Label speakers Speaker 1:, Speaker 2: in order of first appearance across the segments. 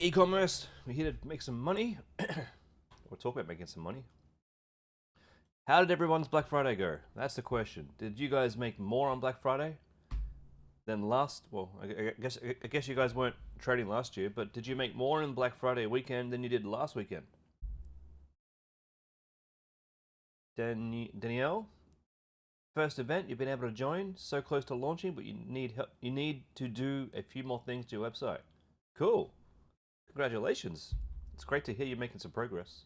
Speaker 1: E-commerce, we're here to make some money. Or talk about making some money. How did everyone's Black Friday go? That's the question. Did you guys make more on Black Friday than last? Well, I guess you guys weren't trading last year, but did you make more in Black Friday weekend than you did last weekend? Danielle, first event you've been able to join, so close to launching, but you need help. You need to do a few more things to your website. Cool. Congratulations. It's great to hear you're making some progress.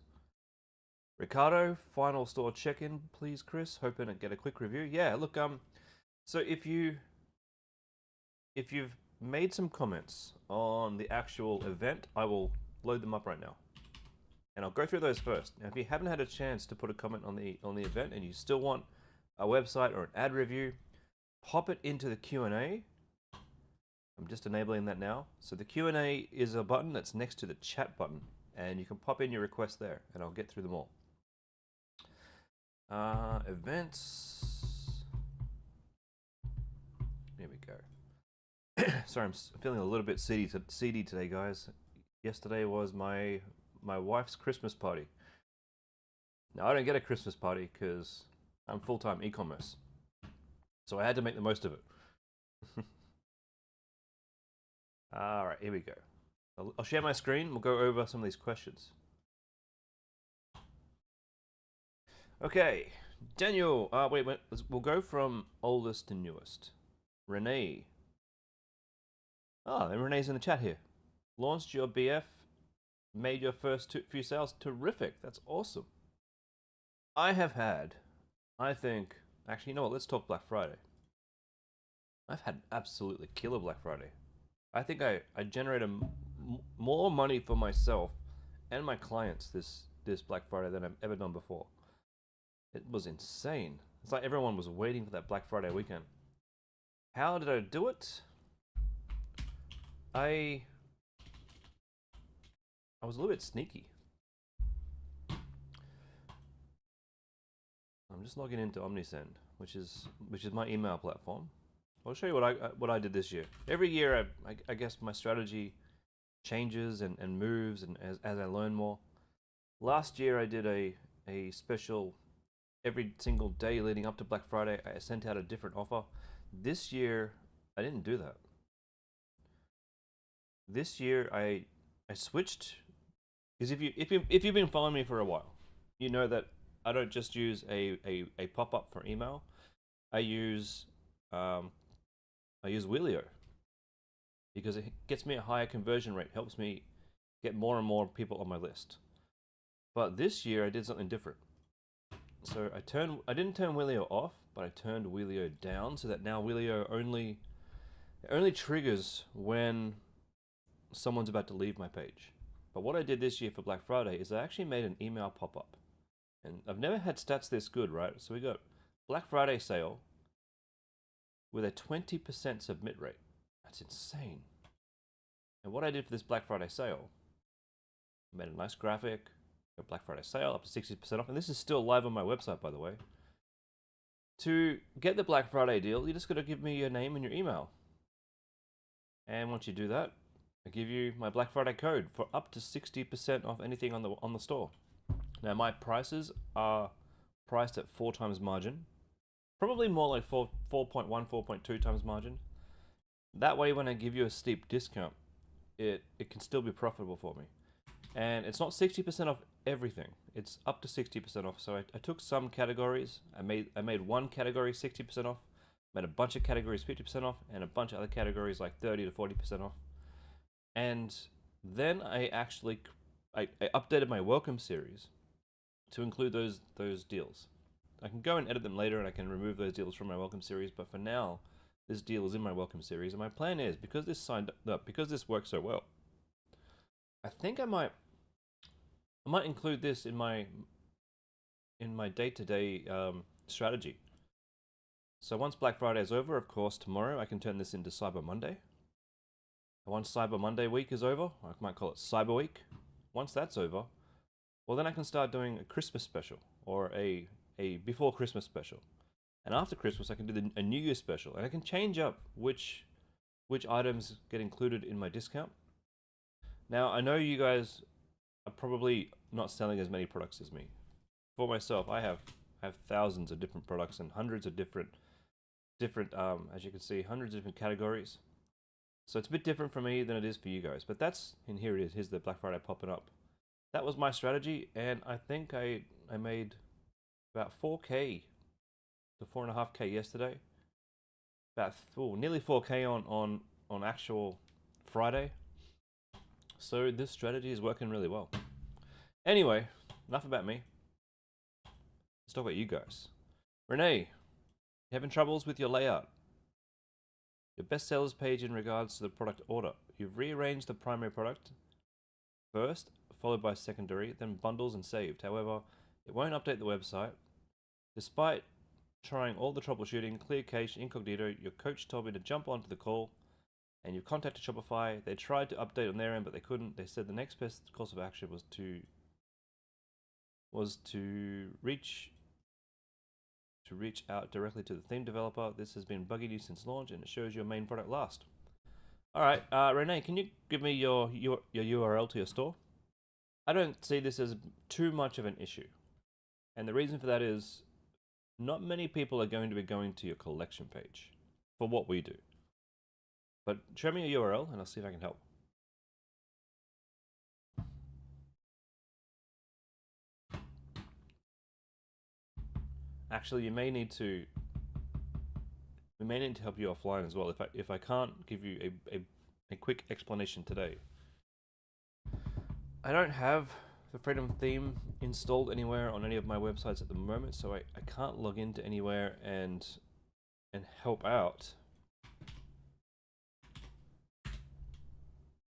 Speaker 1: Ricardo, final store check-in, please, Chris. Hoping to get a quick review. Yeah, look, so if you've made some comments on the actual event, I will load them up right now, and I'll go through those first. Now, if you haven't had a chance to put a comment on the event, and you still want a website or an ad review, pop it into the Q&A. I'm just enabling that now. So the Q&A is a button that's next to the chat button, and you can pop in your request there, and I'll get through them all. Events. Here we go. Sorry, I'm feeling a little bit seedy today, guys. Yesterday was my wife's Christmas party. Now, I don't get a Christmas party because I'm full-time e-commerce, so I had to make the most of it. All right, here we go. I'll share my screen. We'll go over some of these questions. Okay, Daniel. Wait. We'll go from oldest to newest. Renee. And Renee's in the chat here. Launched your BF, made your first few sales. Terrific. That's awesome. I have had, I think, actually, you know what? Let's talk Black Friday. I've had absolutely killer Black Friday. I think I generated more money for myself and my clients this Black Friday than I've ever done before. It was insane. It's like everyone was waiting for that Black Friday weekend. How did I do it? I was a little bit sneaky. I'm just logging into Omnisend, which is my email platform. I'll show you what I did this year. Every year, I guess my strategy changes and moves, and as I learn more. Last year, I did a special every single day leading up to Black Friday. I sent out a different offer. This year, I didn't do that. This year, I switched, because if you've been following me for a while, you know that I don't just use a pop-up for email. I use Wheelio because it gets me a higher conversion rate, helps me get more and more people on my list. But this year I did something different. So I didn't turn Wheelio off, but I turned Wheelio down, so that now Wheelio only triggers when someone's about to leave my page. But what I did this year for Black Friday is I actually made an email pop-up. And I've never had stats this good, right? So we got Black Friday sale with a 20% submit rate. That's insane. And what I did for this Black Friday sale, I made a nice graphic, got Black Friday sale up to 60% off, and this is still live on my website, by the way. To get the Black Friday deal, you just got to give me your name and your email. And once you do that, I give you my Black Friday code for up to 60% off anything on the store. Now, my prices are priced at 4 times margin, probably more like 4.1, 4.2 times margin. That way, when I give you a steep discount, it can still be profitable for me. And it's not 60% off everything; it's up to 60% off. So I took some categories. I made one category 60% off, made a bunch of categories 50% off, and a bunch of other categories like 30 to 40% off. And then I actually I updated my welcome series to include those deals. I can go and edit them later, and I can remove those deals from my welcome series, but for now, this deal is in my welcome series, and my plan is, because this works so well, I think I might include this in my day-to-day strategy. So once Black Friday is over, of course, tomorrow I can turn this into Cyber Monday. And once Cyber Monday week is over, I might call it Cyber Week. Once that's over, well, then I can start doing a Christmas special or a before Christmas special. And after Christmas, I can do a New Year special, and I can change up which items get included in my discount. Now, I know you guys are probably not selling as many products as me. For myself, I have thousands of different products and hundreds of different as you can see, hundreds of different categories. So it's a bit different for me than it is for you guys. But that's, and here it is. Here's the Black Friday popping up. That was my strategy, and I think I made about 4K to 4.5K yesterday. About nearly 4K on actual Friday. So this strategy is working really well. Anyway, enough about me. Let's talk about you guys. Renee, you having troubles with your layout? Your bestsellers page in regards to the product order. You've rearranged the primary product first, followed by secondary, then bundles and saved. However, it won't update the website. Despite trying all the troubleshooting, clear cache, incognito, your coach told me to jump onto the call, and you've contacted Shopify. They tried to update on their end, but they couldn't. They said the next best course of action was to reach out directly to the theme developer. This has been bugging you since launch, and it shows your main product last. All right, Renee, can you give me your URL to your store? I don't see this as too much of an issue, and the reason for that is not many people are going to be going to your collection page for what we do. But show me a URL and I'll see if I can help. Actually, we may need to help you offline as well if I can't give you a quick explanation today. I don't have the Freedom theme installed anywhere on any of my websites at the moment, so I can't log into anywhere and help out.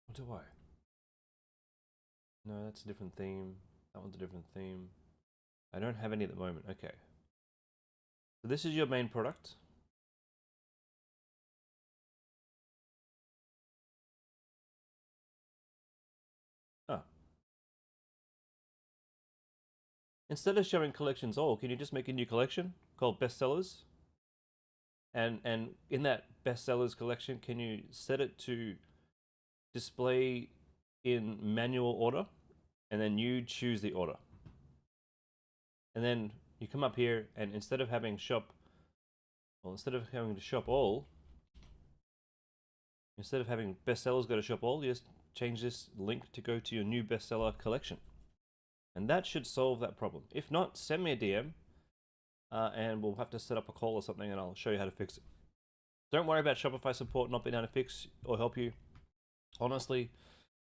Speaker 1: What do I? No, that's a different theme. That one's a different theme. I don't have any at the moment. Okay. So this is your main product. Ah. Instead of showing collections all, can you just make a new collection called bestsellers? And in that bestsellers collection, can you set it to display in manual order, and then you choose the order. And then you come up here, and instead of having to shop all, instead of having bestsellers go to shop all, you just change this link to go to your new bestseller collection. And that should solve that problem. If not, send me a DM, and we'll have to set up a call or something, and I'll show you how to fix it. Don't worry about Shopify support not being able to fix or help you. Honestly,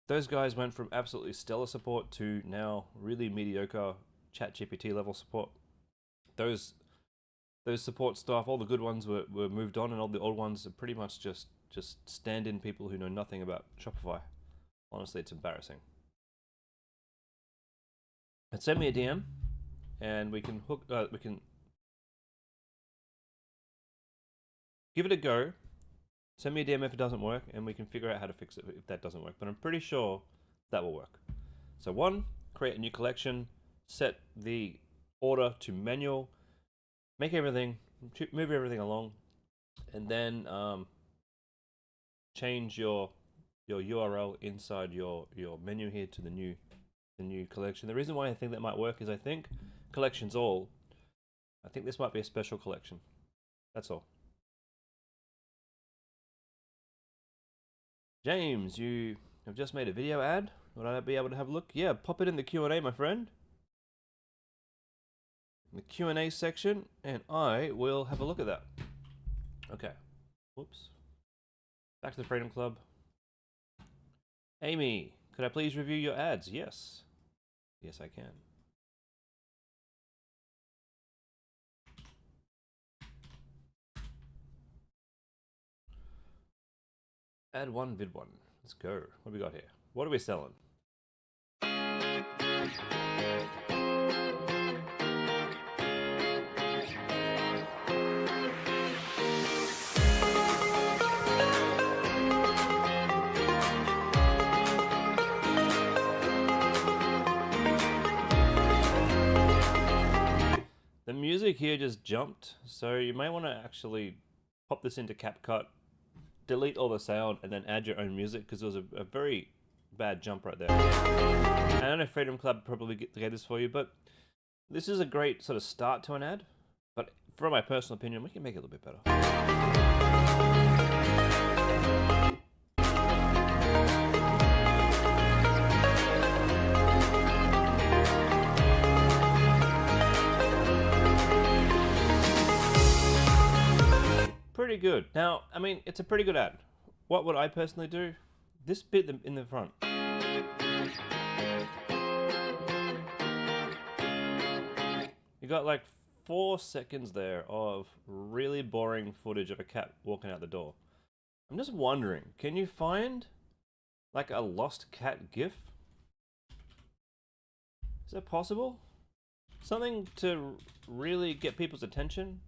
Speaker 1: those guys went from absolutely stellar support to now really mediocre ChatGPT level support. Those support staff, all the good ones were moved on, and all the old ones are pretty much just stand-in people who know nothing about Shopify. Honestly, it's embarrassing. And send me a DM, and we can give it a go. Send me a DM if it doesn't work, and we can figure out how to fix it if that doesn't work. But I'm pretty sure that will work. So 1, create a new collection, set the order to manual, move everything along, and then change your URL inside your menu here to the new collection. The reason why I think that might work is I think collections all. I think this might be a special collection. That's all. James, you have just made a video ad. Would I be able to have a look? Yeah, pop it in the Q&A, my friend. In the Q&A section, and I will have a look at that. Okay. Whoops. Back to the Freedom Club. Amy, could I please review your ads? Yes. Yes, I can. Ad 1, vid 1. Let's go. What do we got here? What are we selling? The music here just jumped, so you may want to actually pop this into CapCut, delete all the sound, and then add your own music, because there was a very, bad jump right there. And I know Freedom Club probably get this for you, but this is a great sort of start to an ad. But from my personal opinion, we can make it a little bit better. Pretty good. Now, I mean, it's a pretty good ad. What would I personally do? This bit in the front. You got like 4 seconds there of really boring footage of a cat walking out the door. I'm just wondering, can you find like a lost cat gif? Is that possible? Something to really get people's attention?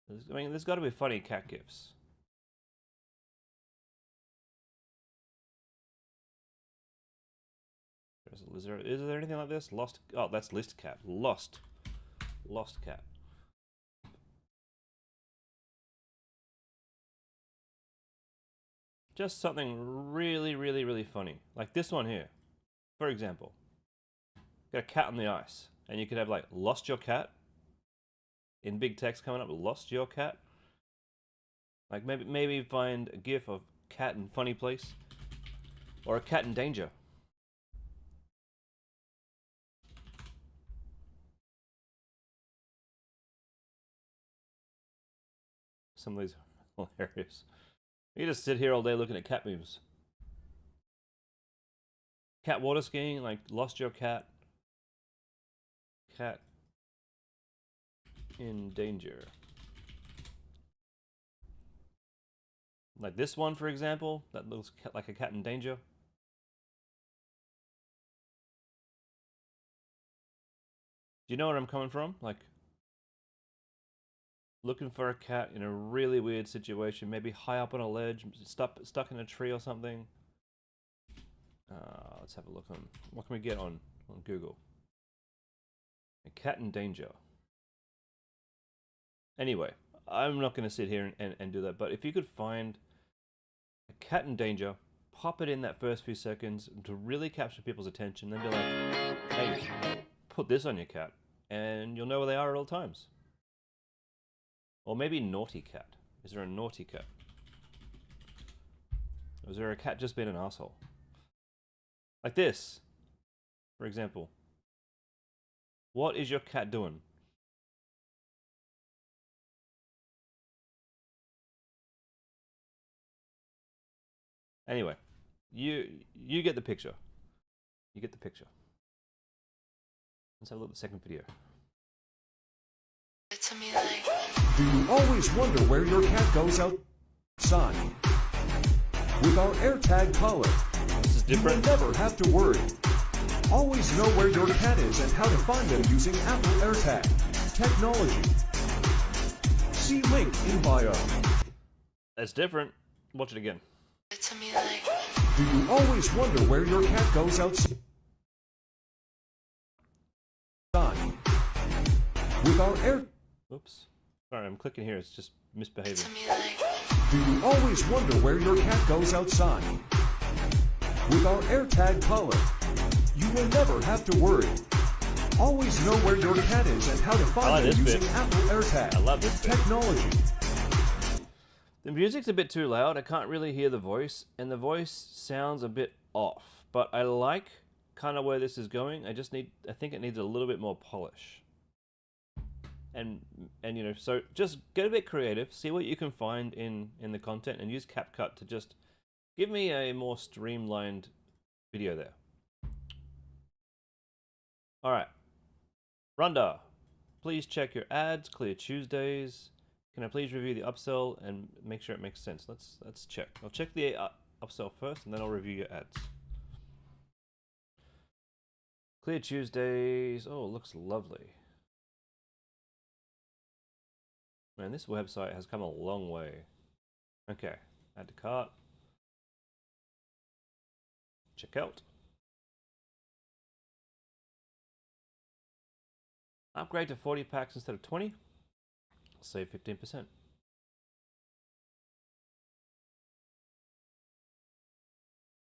Speaker 1: I mean, there's got to be funny cat gifs. Is there anything like this? Lost. Oh, that's list cat. Lost cat. Just something really, really, really funny, like this one here, for example. Got a cat on the ice, and you could have like lost your cat in big text coming up. Lost your cat. Like maybe find a gif of cat in funny place, or a cat in danger. Some of these are hilarious. You just sit here all day looking at cat memes. Cat water skiing, like lost your cat. Cat in danger. Like this one, for example, that looks like a cat in danger. Do you know where I'm coming from? Like, looking for a cat in a really weird situation, maybe high up on a ledge, stuck in a tree or something. Let's have a look on, what can we get on Google? A cat in danger. Anyway, I'm not going to sit here and do that, but if you could find a cat in danger, pop it in that first few seconds to really capture people's attention, then be like, hey, put this on your cat, and you'll know where they are at all times. Or maybe naughty cat. Is there a naughty cat? Or is there a cat just being an asshole? Like this, for example. What is your cat doing? Anyway, you get the picture. You get the picture. Let's have a look at the second video.
Speaker 2: To me like...
Speaker 3: Do you always wonder where your cat goes outside? With our AirTag collar,
Speaker 1: This is different.
Speaker 3: you will never have to worry. Always know where your cat is and how to find them using Apple AirTag technology. See link in bio.
Speaker 1: That's different. Watch it again.
Speaker 2: To me like...
Speaker 3: Do you always wonder where your cat goes outside? With our Air...
Speaker 1: Oops. Sorry, I'm clicking here. It's just misbehaving.
Speaker 2: To me like...
Speaker 3: Do you always wonder where your cat goes outside? With our AirTag collar, you will never have to worry. Always know where your cat is and how to find them using Apple AirTag
Speaker 1: I love this bit.
Speaker 3: technology.
Speaker 1: The music's a bit too loud. I can't really hear the voice, and the voice sounds a bit off. But I like kind of where this is going. I think it needs a little bit more polish. And you know, so just get a bit creative, see what you can find in the content, and use CapCut to just give me a more streamlined video there. All right, Rhonda, please check your ads, clear Tuesdays. Can I please review the upsell and make sure it makes sense? Let's check. I'll check the upsell first, and then I'll review your ads. Clear Tuesdays. Oh, it looks lovely. Man, this website has come a long way. Okay, add to cart. Check out. Upgrade to 40 packs instead of 20. Save 15%.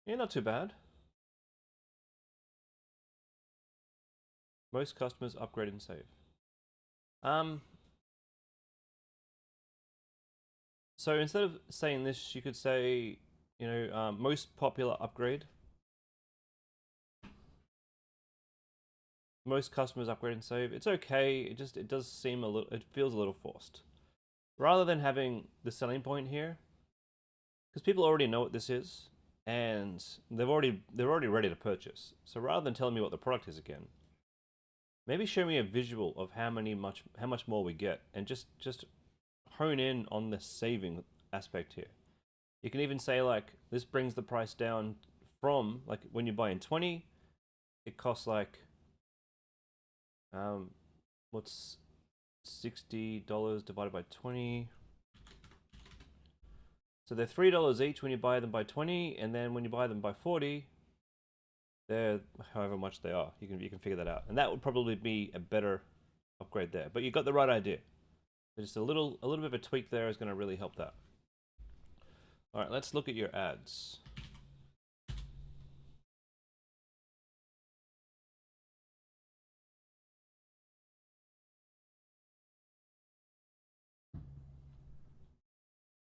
Speaker 1: Yeah, not too bad. Most customers upgrade and save. So instead of saying this, you could say, most popular upgrade. Most customers upgrade and save. It's okay. It does seem a little. It feels a little forced. Rather than having the selling point here, because people already know what this is, and they're already ready to purchase. So rather than telling me what the product is again, maybe show me a visual of how much more we get, and just hone in on the saving aspect here. You can even say like this brings the price down from, like, when you buy in 20, it costs like what's $60 divided by 20. So they're $3 each when you buy them by 20, and then when you buy them by 40, they're however much they are. You can figure that out, and that would probably be a better upgrade there. But you got the right idea. Just a little bit of a tweak there is going to really help that. All right, let's look at your ads.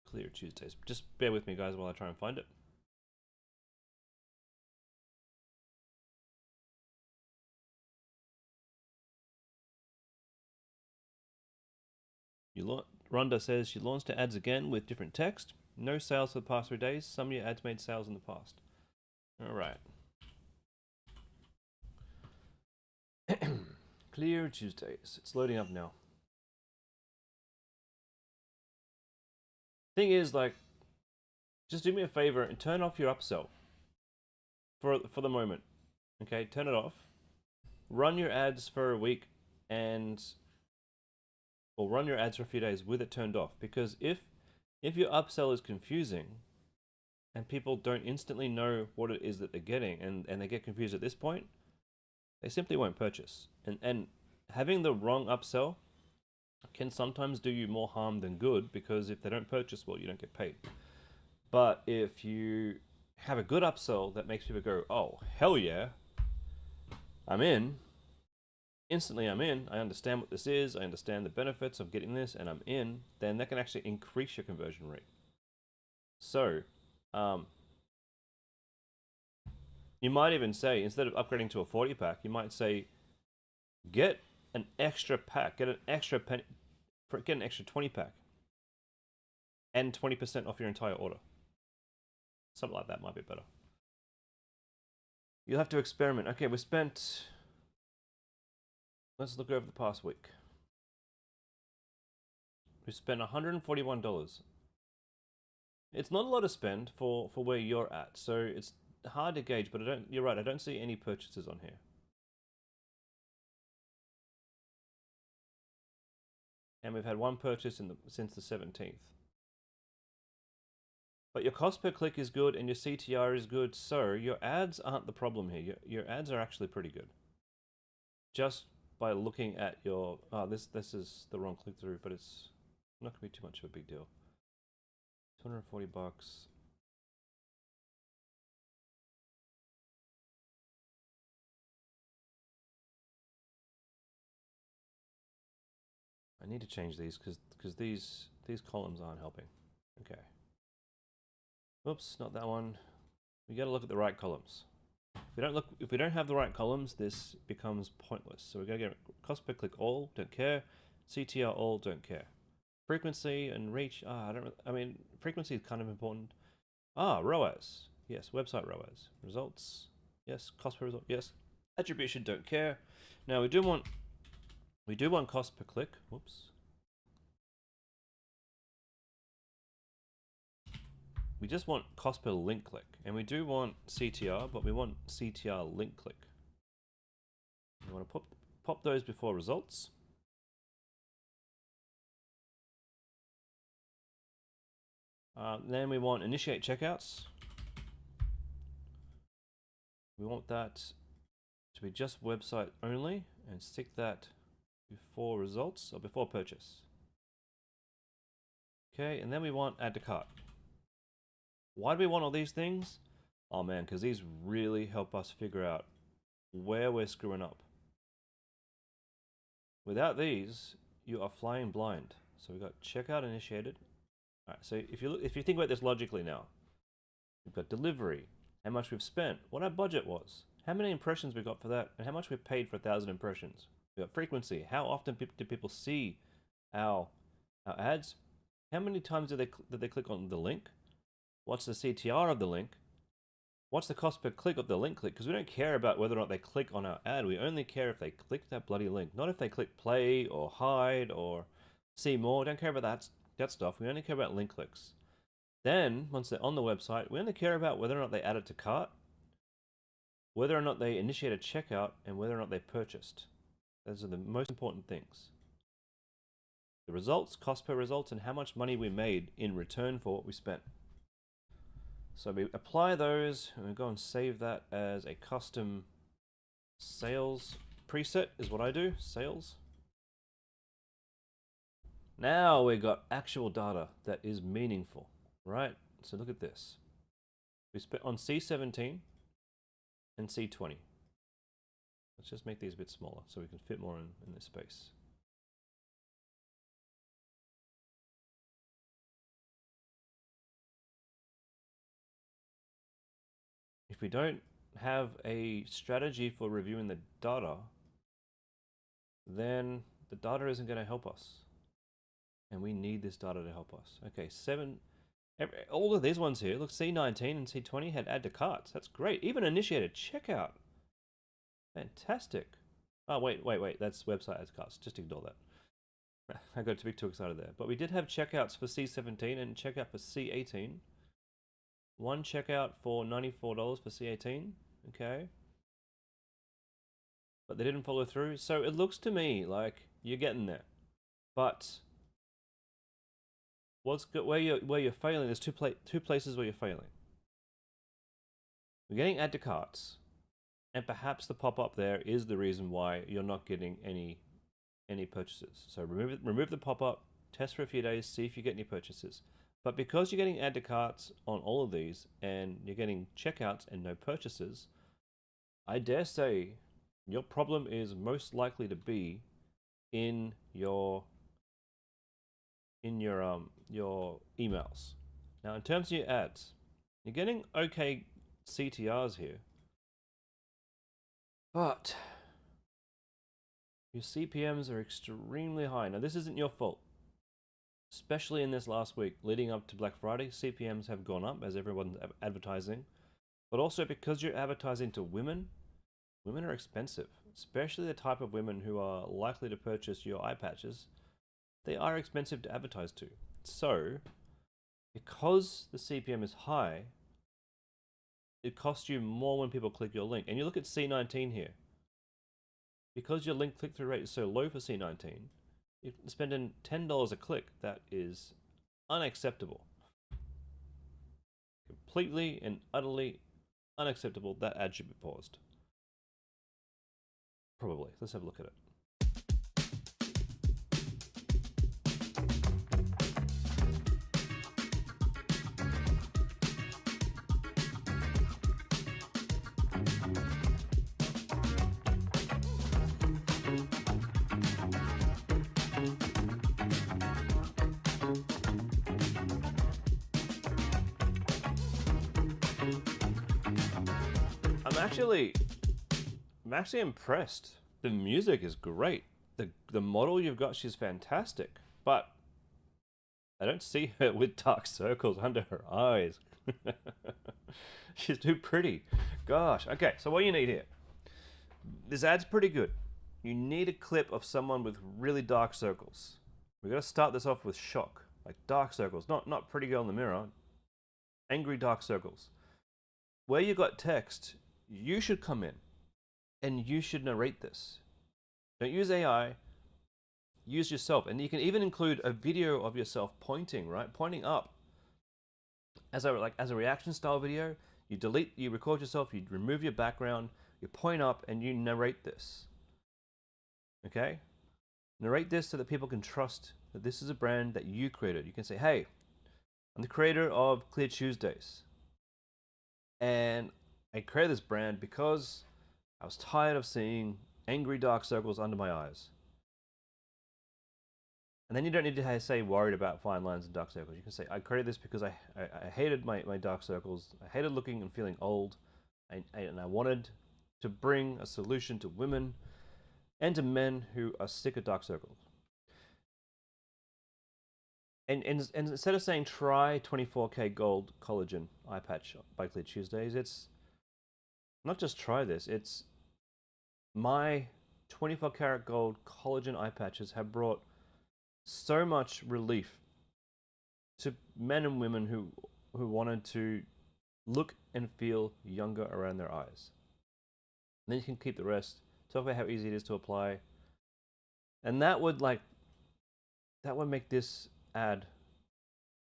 Speaker 1: Clear Tuesdays. Just bear with me, guys, while I try and find it. Rhonda says she launched her ads again with different text. No sales for the past 3 days. Some of your ads made sales in the past. All right. Clear Tuesdays. It's loading up now. Thing is, like, just do me a favor and turn off your upsell for the moment. Okay, turn it off. Run your ads for a week or run your ads for a few days with it turned off, because if your upsell is confusing and people don't instantly know what it is that they're getting, and they get confused at this point, they simply won't purchase. And having the wrong upsell can sometimes do you more harm than good, because if they don't purchase, well, you don't get paid. But if you have a good upsell that makes people go, oh, hell yeah, I'm in. Instantly I'm in, I understand what this is, I understand the benefits of getting this, and I'm in, then that can actually increase your conversion rate. So, you might even say, instead of upgrading to a 40 pack, you might say, get an extra pack, get an extra 20 pack, and 20% off your entire order. Something like that might be better. You'll have to experiment. Okay, let's look over the past week. We spent $141. It's not a lot of spend for where you're at, so it's hard to gauge, but you're right, I don't see any purchases on here. And we've had one purchase since the 17th. But your cost per click is good and your CTR is good, so your ads aren't the problem here. Your ads are actually pretty good. Just by looking at your... Oh, this is the wrong click-through, but it's not going to be too much of a big deal. $240. I need to change these because these columns aren't helping. Okay. Oops, not that one. We got to look at the right columns. If we don't have the right columns, this becomes pointless. So we got to get cost per click all, don't care. CTR all, don't care. Frequency and reach. Frequency is kind of important. ROAS. Yes, website ROAS. Results. Yes, cost per result. Yes. Attribution, don't care. Now we do want cost per click. Whoops. We just want cost per link click, and we do want CTR, but we want CTR link click. We want to pop those before results. Then we want initiate checkouts. We want that to be just website only, and stick that before results or before purchase. Okay, and then we want add to cart. Why do we want all these things? Oh man, because these really help us figure out where we're screwing up. Without these, you are flying blind. So we've got checkout initiated. All right, so if you think about this logically now, we've got delivery, how much we've spent, what our budget was, how many impressions we got for that, and how much we paid for 1,000 impressions. We got frequency, how often do people see our ads, how many times did they click on the link, what's the CTR of the link, what's the cost per click of the link click, because we don't care about whether or not they click on our ad, we only care if they click that bloody link, not if they click play or hide or see more, don't care about that stuff, we only care about link clicks. Then, once they're on the website, we only care about whether or not they add it to cart, whether or not they initiate a checkout, and whether or not they purchased. Those are the most important things. The results, cost per results, and how much money we made in return for what we spent. So we apply those, and we go and save that as a custom sales preset, is what I do, sales. Now we got actual data that is meaningful, right? So look at this. We spent on C17 and C20. Let's just make these a bit smaller so we can fit more in this space. If we don't have a strategy for reviewing the data, then the data isn't going to help us. And we need this data to help us. Okay, all of these ones here, look, C19 and C20 had add to carts. That's great. Even initiated checkout. Fantastic. Oh, wait. That's website add to carts. Just ignore that. I got too excited there. But we did have checkouts for C17 and checkout for C18. One checkout for $94 for C18. Okay. But they didn't follow through. So it looks to me like you're getting there. But where you're failing, there's two places where you're failing. We're getting add to carts. And perhaps the pop-up there is the reason why you're not getting any purchases. So remove the pop-up, test for a few days, see if you get any purchases. But because you're getting add to carts on all of these, and you're getting checkouts and no purchases, I dare say your problem is most likely to be in your emails. Now, in terms of your ads, you're getting okay CTRs here, but your CPMs are extremely high. Now, this isn't your fault. Especially in this last week, leading up to Black Friday, CPMs have gone up as everyone's advertising. But also because you're advertising to women, women are expensive. Especially the type of women who are likely to purchase your eye patches. They are expensive to advertise to. So, because the CPM is high, it costs you more when people click your link. And you look at C19 here. Because your link click-through rate is so low for C19, you're spending $10 a click. That is unacceptable. Completely and utterly unacceptable. That ad should be paused. Probably. Let's have a look at it. I'm actually impressed. The music is great. The model you've got, she's fantastic. But I don't see her with dark circles under her eyes. She's too pretty. Gosh. Okay, so what you need here. This ad's pretty good. You need a clip of someone with really dark circles. We've got to start this off with shock. Like dark circles. Not pretty girl in the mirror. Angry dark circles. Where you got text, you should come in and you should narrate this. Don't use AI, use yourself. And you can even include a video of yourself pointing, right? Pointing up. As a reaction style video, you record yourself, you remove your background, you point up and you narrate this. Okay? Narrate this so that people can trust that this is a brand that you created. You can say, hey, I'm the creator of Clear Tuesdays. And I created this brand because I was tired of seeing angry dark circles under my eyes. And then you don't need to say worried about fine lines and dark circles. You can say, I created this because I hated my dark circles. I hated looking and feeling old. And I wanted to bring a solution to women and to men who are sick of dark circles. And instead of saying try 24K gold collagen eye patch by Clear Tuesdays, it's not just try this, it's my 24 karat gold collagen eye patches have brought so much relief to men and women who wanted to look and feel younger around their eyes. And then you can keep the rest. Talk about how easy it is to apply. And that would make this ad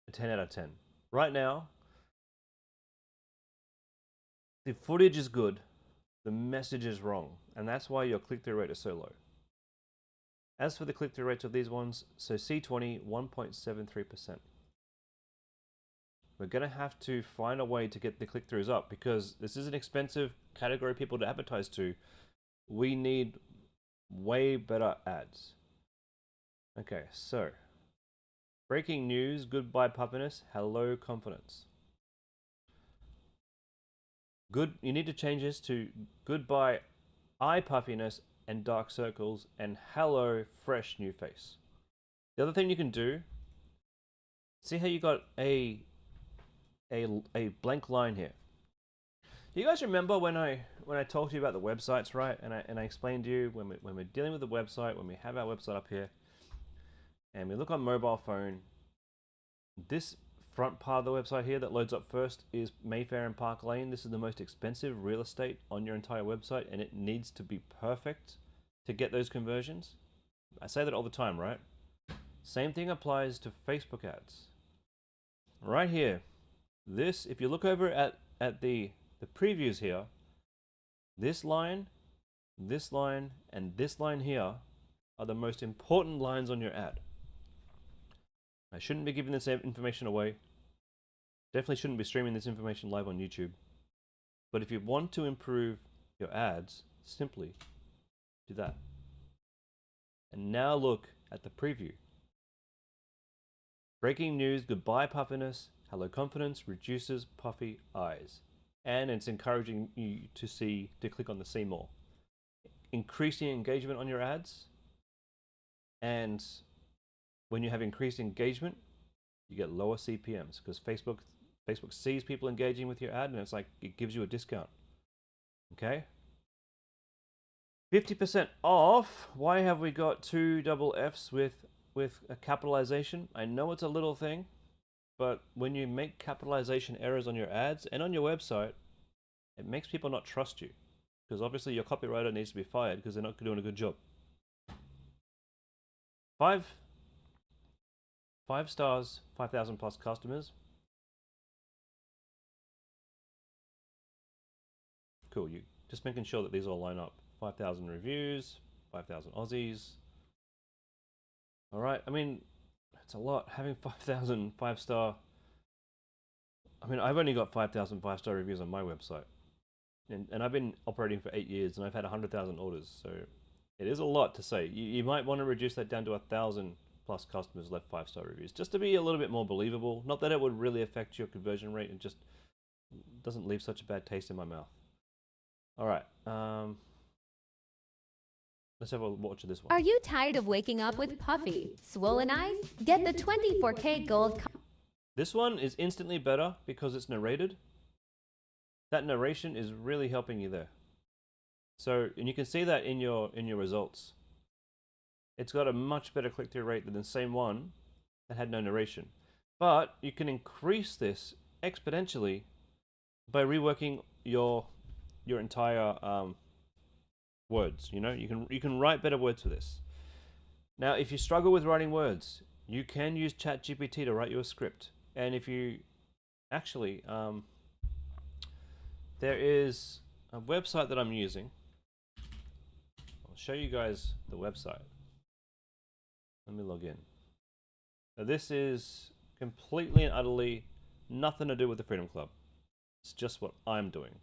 Speaker 1: a 10 out of 10. Right now, the footage is good, the message is wrong, and that's why your click-through rate is so low. As for the click-through rates of these ones, so C20, 1.73%. We're going to have to find a way to get the click-throughs up because this is an expensive category of people to advertise to. We need way better ads. Okay, so breaking news, goodbye puffiness, hello confidence. You need to change this to goodbye eye puffiness and dark circles and hello fresh new face. The other thing you can do, see how you got a blank line here. Do you guys remember when I talked to you about the websites, right? And I explained to you when we're dealing with the website, when we have our website up here, and we look on mobile phone, this front part of the website here that loads up first is Mayfair and Park Lane. This is the most expensive real estate on your entire website, and it needs to be perfect to get those conversions. I say that all the time, right? Same thing applies to Facebook ads. Right here, this, if you look over at the previews here, this line, and this line here are the most important lines on your ad. I shouldn't be giving this information away. Definitely shouldn't be streaming this information live on YouTube. But if you want to improve your ads, simply do that. And now look at the preview. Breaking news, goodbye puffiness, hello confidence, reduces puffy eyes. And it's encouraging you to click on the see more. Increasing engagement on your ads. And when you have increased engagement, you get lower CPMs because Facebook sees people engaging with your ad and it's like it gives you a discount. Okay? 50% off. Why have we got two double Fs with a capitalization? I know it's a little thing, but when you make capitalization errors on your ads and on your website, it makes people not trust you because obviously your copywriter needs to be fired because they're not doing a good job. 5 stars, 5,000 plus customers. Cool, you just making sure that these all line up. 5,000 reviews, 5,000 Aussies. All right, I mean, it's a lot. Having 5,000 5-star. I mean, I've only got 5,000 5-star reviews on my website. And I've been operating for 8 years and I've had 100,000 orders. So it is a lot to say. You might want to reduce that down to 1,000 plus customers left 5-star reviews, just to be a little bit more believable. Not that it would really affect your conversion rate, it just doesn't leave such a bad taste in my mouth. All right, let's have a watch of this one.
Speaker 2: Are you tired of waking up with puffy, swollen eyes? Get the 24K gold.
Speaker 1: This one is instantly better because it's narrated. That narration is really helping you there. So, and you can see that in your results. It's got a much better click-through rate than the same one that had no narration. But you can increase this exponentially by reworking your entire words. You know, you can write better words for this. Now, if you struggle with writing words, you can use ChatGPT to write you a script. And if you actually, there is a website that I'm using. I'll show you guys the website. Let me log in. Now this is completely and utterly nothing to do with the Freedom Club. It's just what I'm doing.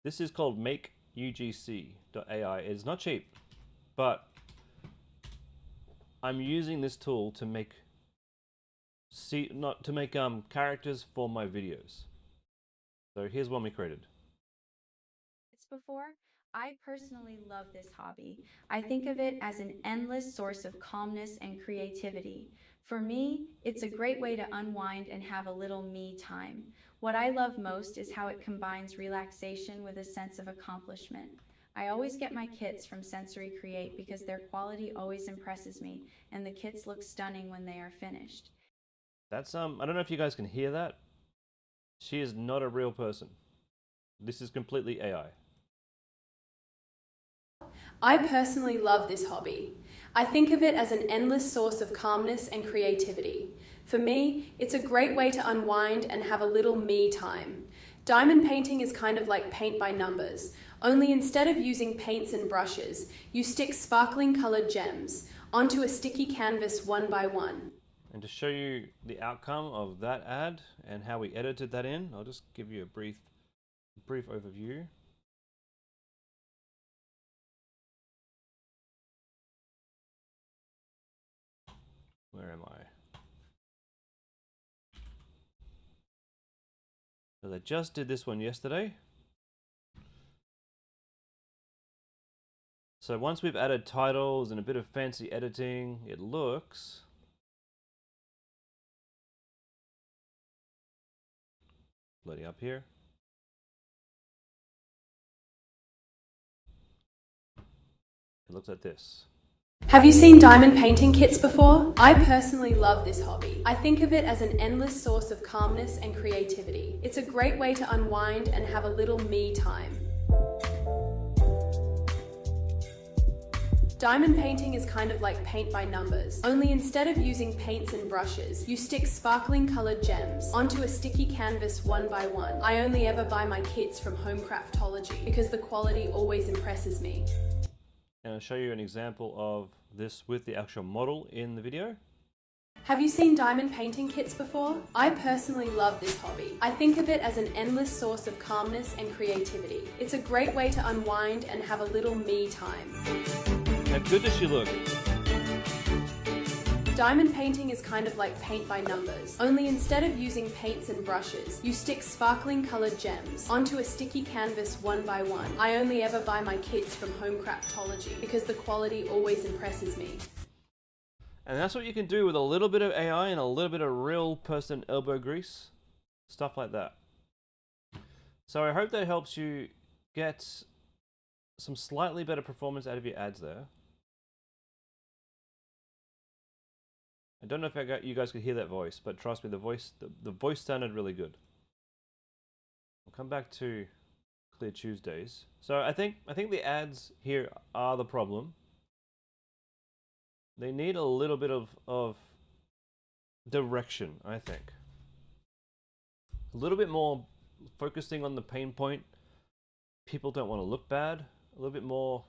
Speaker 1: This is called makeugc.ai. It's not cheap, but I'm using this tool to make characters for my videos. So here's one we created.
Speaker 4: Before, I personally love this hobby. I think of it as an endless source of calmness and creativity. For me, it's a great way to unwind and have a little me time. What I love most is how it combines relaxation with a sense of accomplishment. I always get my kits from Sensory Create because their quality always impresses me, and the kits look stunning when they are finished.
Speaker 1: That's I don't know if you guys can hear that. She is not a real person. This is completely AI.
Speaker 5: I personally love this hobby. I think of it as an endless source of calmness and creativity. For me, it's a great way to unwind and have a little me time. Diamond painting is kind of like paint by numbers, only instead of using paints and brushes, you stick sparkling colored gems onto a sticky canvas one by one.
Speaker 1: And to show you the outcome of that ad and how we edited that in, I'll just give you a brief overview. Where am I? So I just did this one yesterday. So once we've added titles and a bit of fancy editing, it looks loading up here. It looks like this.
Speaker 5: Have you seen diamond painting kits before? I personally love this hobby. I think of it as an endless source of calmness and creativity. It's a great way to unwind and have a little me time. Diamond painting is kind of like paint by numbers, only instead of using paints and brushes, you stick sparkling colored gems onto a sticky canvas one by one. I only ever buy my kits from Home Craftology because the quality always impresses me.
Speaker 1: And I'll show you an example of this with the actual model in the video.
Speaker 5: Have you seen diamond painting kits before? I personally love this hobby. I think of it as an endless source of calmness and creativity. It's a great way to unwind and have a little me time.
Speaker 1: How good does she look?
Speaker 5: Diamond painting is kind of like paint by numbers, only instead of using paints and brushes, you stick sparkling colored gems onto a sticky canvas one by one. I only ever buy my kits from Home Craftology because the quality always impresses me.
Speaker 1: And that's what you can do with a little bit of AI and a little bit of real person elbow grease. Stuff like that. So I hope that helps you get some slightly better performance out of your ads there. I don't know if you guys could hear that voice, but trust me, the voice sounded really good. We'll come back to Clear Tuesdays. So I think the ads here are the problem. They need a little bit of direction, I think. A little bit more focusing on the pain point. People don't want to look bad. A little bit more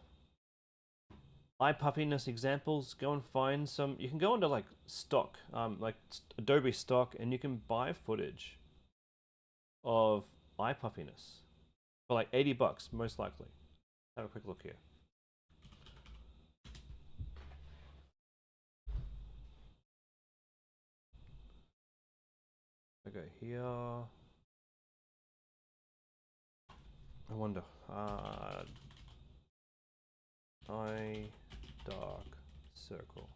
Speaker 1: eye puffiness examples. Go and find some. You can go into like stock, like Adobe stock, and you can buy footage of eye puffiness for like $80, most likely. Have a quick look here. Okay, here. I wonder. Eye dark circle.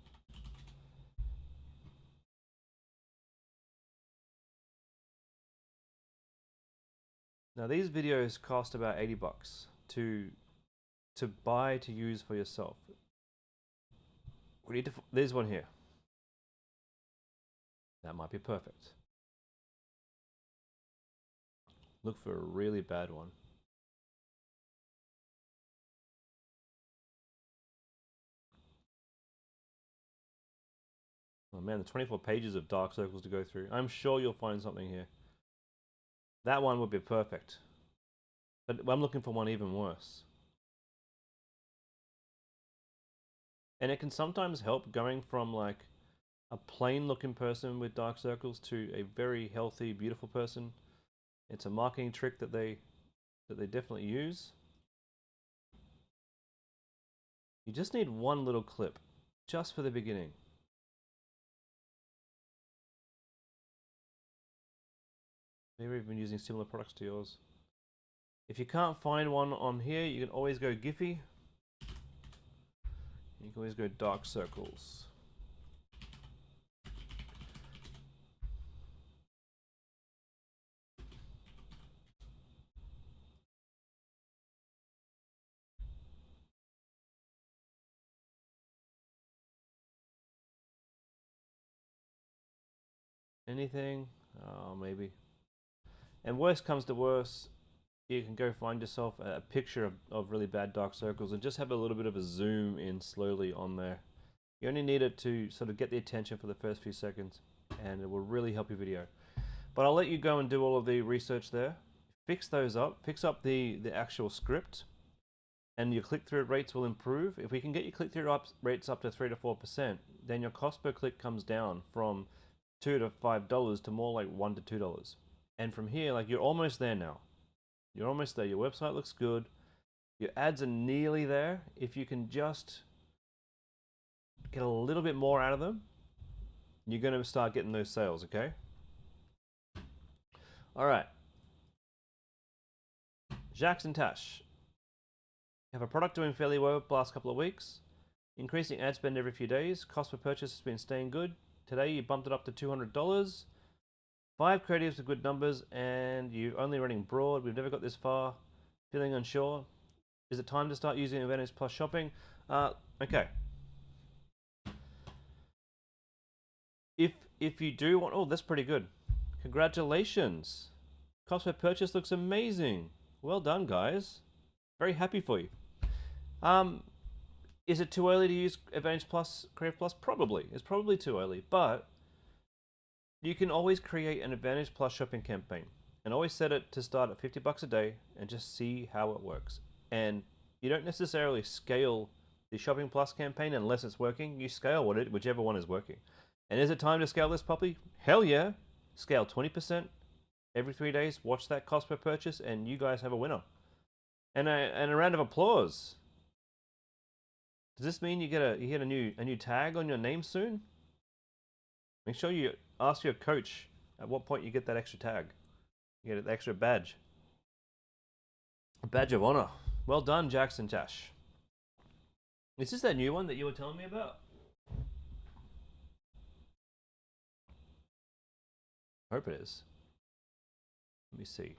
Speaker 1: Now these videos cost about $80 to buy to use for yourself. We need to. There's one here. That might be perfect. Look for a really bad one. Oh man, the 24 pages of dark circles to go through. I'm sure you'll find something here. That one would be perfect. But I'm looking for one even worse. And it can sometimes help going from like a plain looking person with dark circles to a very healthy, beautiful person. It's a marketing trick that they definitely use. You just need one little clip, just for the beginning. Maybe we've been using similar products to yours. If you can't find one on here, you can always go Giphy. You can always go dark circles. Anything? Oh, maybe. And worst comes to worst, you can go find yourself a picture of really bad dark circles and just have a little bit of a zoom in slowly on there. You only need it to sort of get the attention for the first few seconds, and it will really help your video. But I'll let you go and do all of the research there. Fix those up. Fix up the actual script, and your click-through rates will improve. If we can get your click-through rates up to 3 to 4%, then your cost per click comes down from $2 to $5 to more like $1 to $2. And from here, like, you're almost there now. You're almost there. Your website looks good. Your ads are nearly there. If you can just get a little bit more out of them, you're going to start getting those sales, okay? All right. Jackson Tash. You have a product doing fairly well the last couple of weeks. Increasing ad spend every few days. Cost per purchase has been staying good. Today you bumped it up to $200. 5 creatives with good numbers, and you're only running broad. We've never got this far. Feeling unsure. Is it time to start using Advantage Plus shopping? Okay. If you do want, oh, that's pretty good. Congratulations. Cost per purchase looks amazing. Well done, guys. Very happy for you. Is it too early to use Advantage Plus, Creative Plus? Probably. It's probably too early, but you can always create an Advantage Plus shopping campaign and always set it to start at $50 a day and just see how it works. And you don't necessarily scale the Shopping Plus campaign unless it's working. You scale whichever one is working. And is it time to scale this properly? Hell yeah. Scale 20% every 3 days. Watch that cost per purchase, and you guys have a winner. And a round of applause. Does this mean you get a new tag on your name soon? Make sure you ask your coach at what point you get that extra tag. You get an extra badge. A badge of honor. Well done, Jackson Tash. Is this that new one that you were telling me about? I hope it is. Let me see.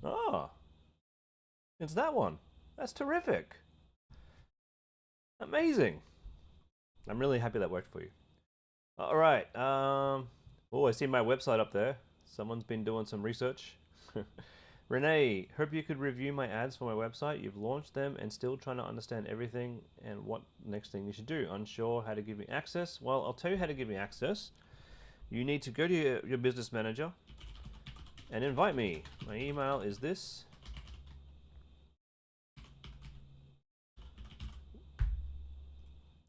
Speaker 1: Ah, it's that one. That's terrific. Amazing. I'm really happy that worked for you. All right. Oh, I see my website up there. Someone's been doing some research. Renee, hope you could review my ads for my website. You've launched them and still trying to understand everything and what next thing you should do. Unsure how to give me access? Well, I'll tell you how to give me access. You need to go to your business manager and invite me. My email is this.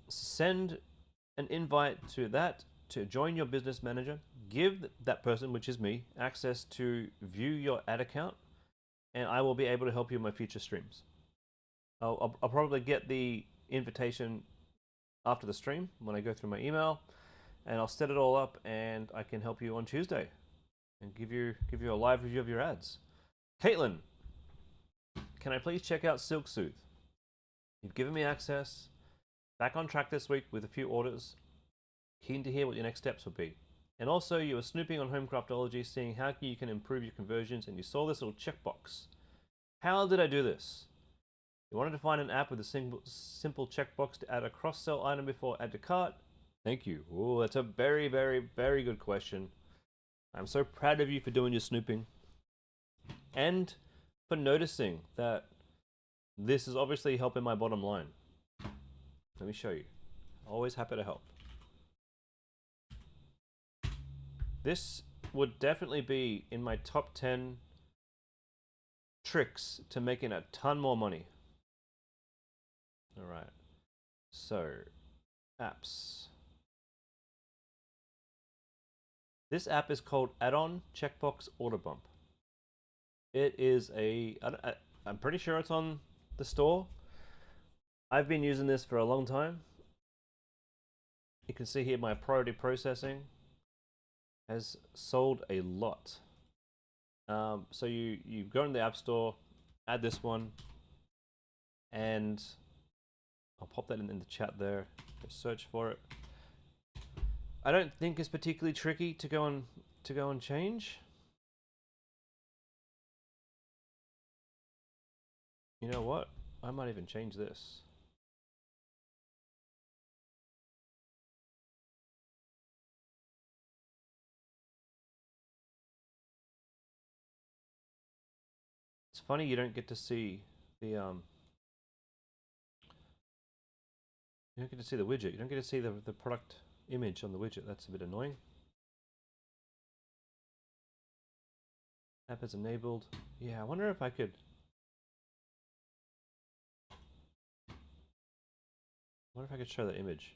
Speaker 1: Send an invite to that to join your business manager. Give that person, which is me, access to view your ad account, and I will be able to help you in my future streams. I'll probably get the invitation after the stream when I go through my email, and I'll set it all up, and I can help you on Tuesday and give you a live review of your ads. Caitlin, can I please check out Silk Soothe? You've given me access. Back on track this week with a few orders. Keen to hear what your next steps will be. And also, you were snooping on Homecraftology, seeing how you can improve your conversions, and you saw this little checkbox. How did I do this? You wanted to find an app with a simple checkbox to add a cross-sell item before add to cart? Thank you. Oh, that's a very, very, very good question. I'm so proud of you for doing your snooping and for noticing that this is obviously helping my bottom line. Let me show you. Always happy to help. This would definitely be in my top 10 tricks to making a ton more money. All right. So, apps. This app is called Add-on Checkbox Order Bump. It is I'm pretty sure it's on the store. I've been using this for a long time. You can see here my priority processing has sold a lot. So you go in the App Store, add this one, and I'll pop that in the chat there. Just search for it. I don't think it's particularly tricky to go and change. You know what? I might even change this. It's funny you don't get to see the you don't get to see the widget. You don't get to see the product image on the widget. That's a bit annoying. App is enabled. Yeah, I wonder if I could. I wonder if I could show the image.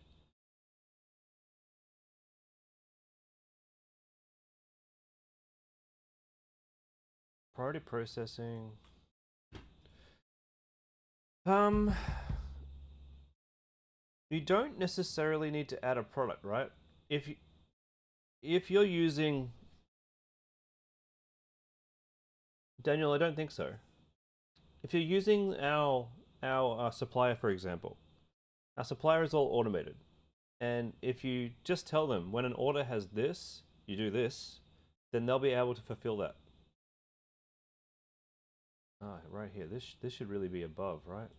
Speaker 1: Priority processing. You don't necessarily need to add a product, right? If you're using Daniel, I don't think so. If you're using our supplier, for example, our supplier is all automated, and if you just tell them when an order has this, you do this, then they'll be able to fulfill that. Ah, right here. This should really be above, right?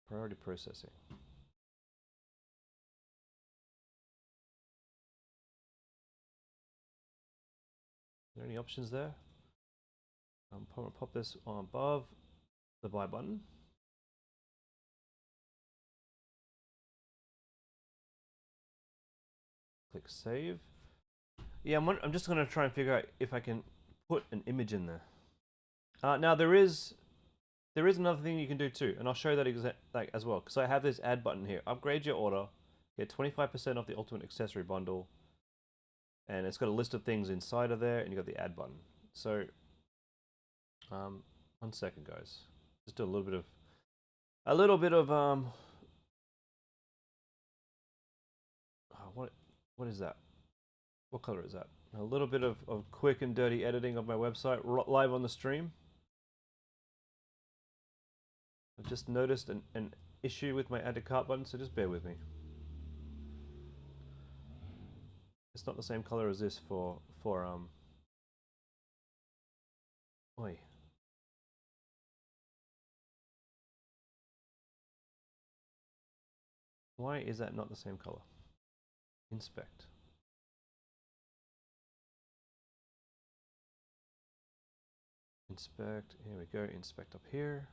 Speaker 1: Priority processing. Are there any options there? Pop this on above the buy button. Click save. Yeah, I'm just going to try and figure out if I can put an image in there. Now there is another thing you can do too, and I'll show that as well, because I have this add button here. Upgrade your order, get 25% off the Ultimate Accessory Bundle, and it's got a list of things inside of there, and you got the add button. So, 1 second, guys. Just do a little bit of what is that? What color is that? A little bit of quick and dirty editing of my website live on the stream. I've just noticed an issue with my add to cart button, so just bear with me. It's not the same color as this for Oi. Why is that not the same color? Inspect. Inspect. Here we go. Inspect up here.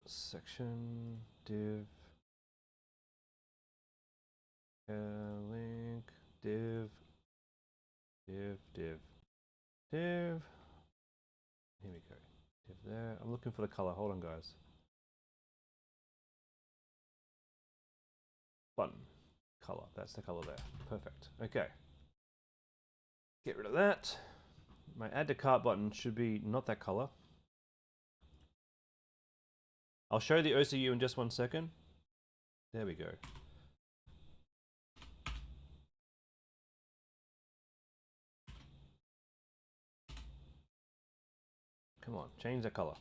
Speaker 1: Section div. Link div. Div. Here we go. Div there. I'm looking for the color. Hold on, guys. Button. Color. That's the color there. Perfect. Okay. Get rid of that. My add to cart button should be not that color. I'll show the OCU in just 1 second. There we go. Come on, change the color.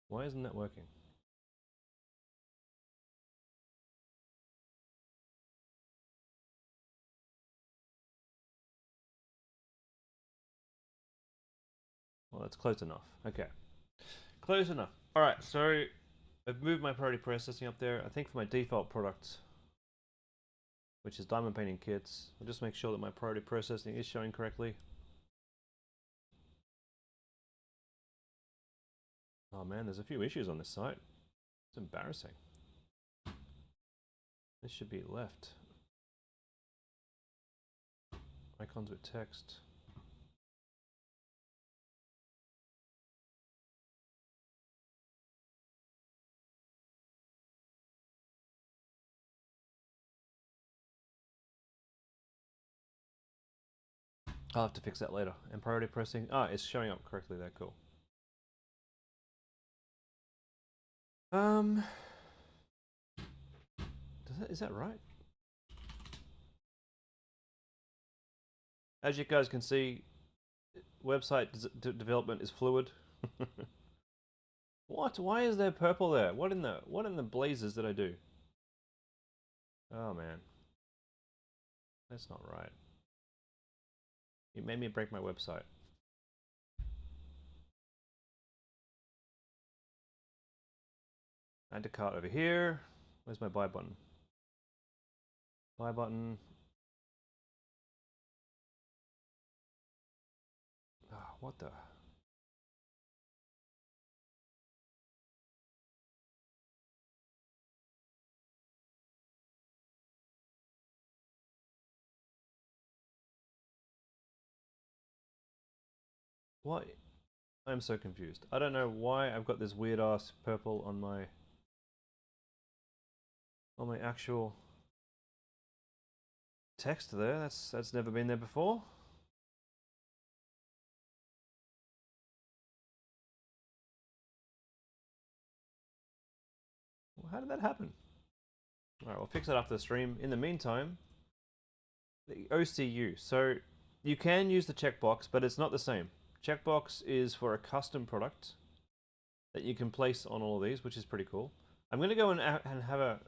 Speaker 1: Why isn't that working? Well, that's close enough. Okay. Close enough. Alright, so I've moved my priority processing up there. I think for my default product, which is diamond painting kits, I'll just make sure that my priority processing is showing correctly. Oh man, there's a few issues on this site. It's embarrassing. This should be left. Icons with text. I'll have to fix that later. And priority pressing. Ah, it's showing up correctly there. Cool. Is that right? As you guys can see, website development is fluid. What? Why is there purple there? What in the blazes did I do? Oh man, that's not right. It made me break my website. Add to cart over here. Where's my buy button? Buy button. Ah, what the? What? I'm so confused. I don't know why I've got this weird ass purple on my actual text there. That's never been there before. Well, how did that happen? Alright, we'll fix it after the stream. In the meantime, the OCU. So you can use the checkbox, but it's not the same. Checkbox is for a custom product that you can place on all of these, which is pretty cool. I'm going to go and have a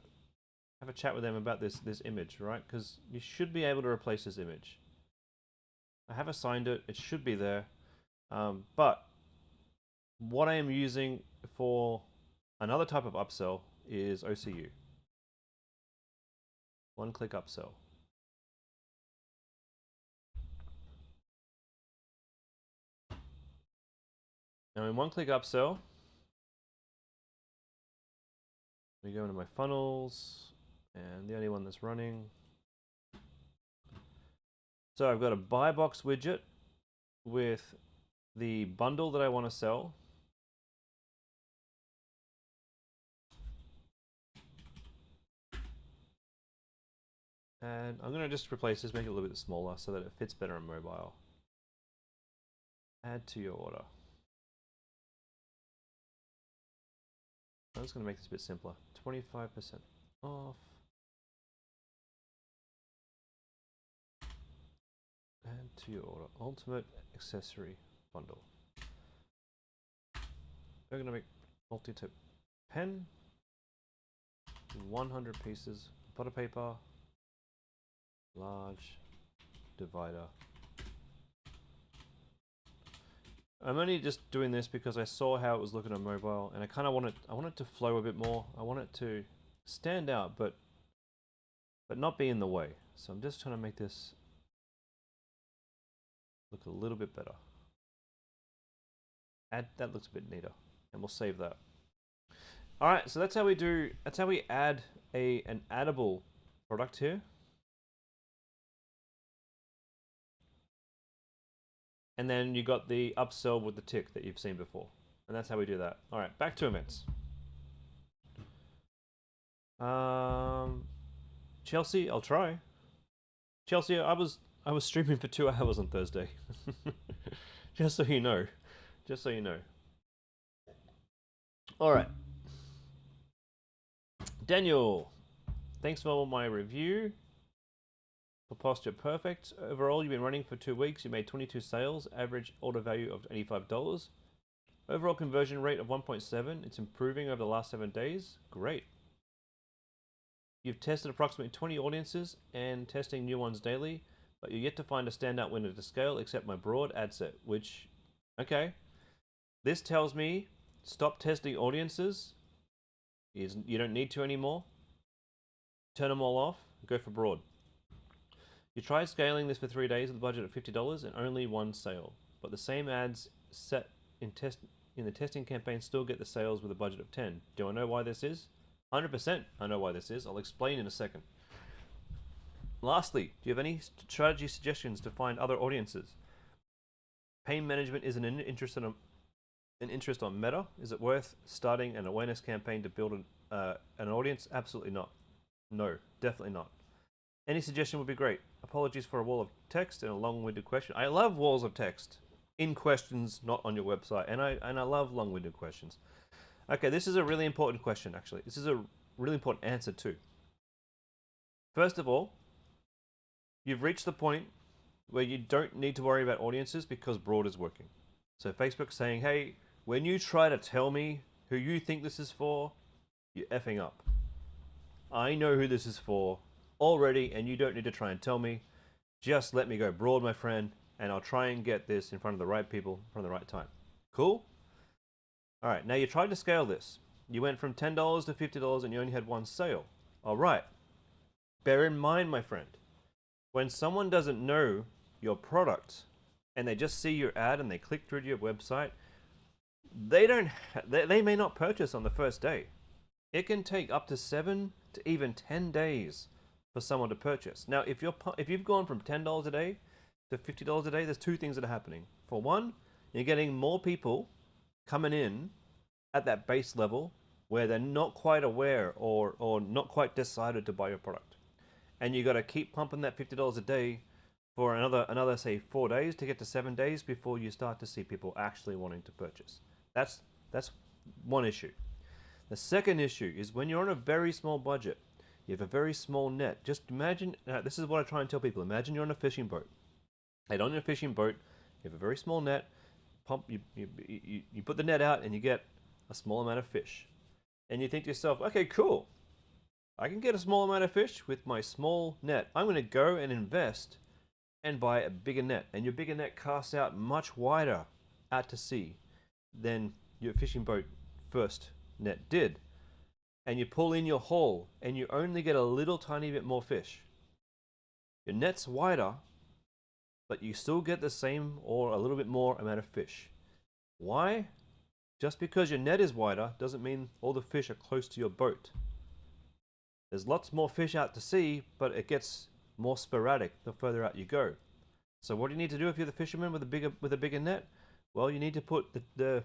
Speaker 1: chat with them about this image, right? Because you should be able to replace this image. I have assigned it. It should be there. But what I am using for another type of upsell is OCU. One-click upsell. Now in one-click upsell, we go into my funnels, and the only one that's running. So I've got a buy box widget with the bundle that I want to sell. And I'm going to just replace this, make it a little bit smaller so that it fits better on mobile. Add to your order. I'm just going to make this a bit simpler. 25% off. Add to your order. Ultimate accessory bundle. We're going to make multi-tip pen. 100 pieces butter paper. Large divider. I'm only just doing this because I saw how it was looking on mobile, and I kind of want it to flow a bit more. I want it to stand out, but not be in the way. So I'm just trying to make this look a little bit better. That looks a bit neater, and we'll save that. All right, so that's how we add an addable product here. And then you got the upsell with the tick that you've seen before. And that's how we do that. All right, back to events. Chelsea, I'll try. Chelsea, I was streaming for 2 hours on Thursday. Just so you know. Just so you know. All right. Daniel, thanks for my review. For posture perfect. Overall, you've been running for 2 weeks. You made 22 sales, average order value of $85. Overall conversion rate of 1.7. It's improving over the last 7 days. Great. You've tested approximately 20 audiences and testing new ones daily, but you're yet to find a standout winner to scale except my broad ad set, which, okay. This tells me stop testing audiences. You don't need to anymore. Turn them all off. Go for broad. You tried scaling this for 3 days with a budget of $50 and only 1 sale, but the same ads set in in the testing campaign still get the sales with a budget of 10. Do I know why this is? 100% I know why this is. I'll explain in a second. Lastly, do you have any strategy suggestions to find other audiences? Pain management is an interest on Meta. Is it worth starting an awareness campaign to build an audience? Absolutely not. No, definitely not. Any suggestion would be great. Apologies for a wall of text and a long-winded question. I love walls of text in questions, not on your website, and I love long-winded questions. Okay, this is a really important question, actually. This is a really important answer too. First of all, you've reached the point where you don't need to worry about audiences because broad is working. So Facebook's saying, hey, when you try to tell me who you think this is for, you're effing up. I know who this is for already, and you don't need to try and tell me. Just let me go broad, my friend, and I'll try and get this in front of the right people from the right time. Cool? All right, now you tried to scale this. You went from $10 to $50 and you only had one sale. All right. Bear in mind, my friend, when someone doesn't know your product and they just see your ad and they click through to your website, they may not purchase on the first day. It can take up to 7 to even 10 days for someone to purchase. Now, if you've gone from $10 a day to $50 a day, there's two things that are happening. For one, you're getting more people coming in at that base level where they're not quite aware or not quite decided to buy your product. And you got to keep pumping that $50 a day for another say 4 days to get to 7 days before you start to see people actually wanting to purchase. That's one issue. The second issue is when you're on a very small budget, you have a very small net. Just imagine, this is what I try and tell people, imagine you're on a fishing boat. And on your fishing boat, you have a very small net, you put the net out and you get a small amount of fish. And you think to yourself, okay, cool. I can get a small amount of fish with my small net. I'm going to go and invest and buy a bigger net. And your bigger net casts out much wider out to sea than your fishing boat first net did. And you pull in your haul and you only get a little tiny bit more fish. Your net's wider, but you still get the same or a little bit more amount of fish. Why? Just because your net is wider doesn't mean all the fish are close to your boat. There's lots more fish out to sea, but it gets more sporadic the further out you go. So what do you need to do if you're the fisherman with a bigger net? Well, you need to put the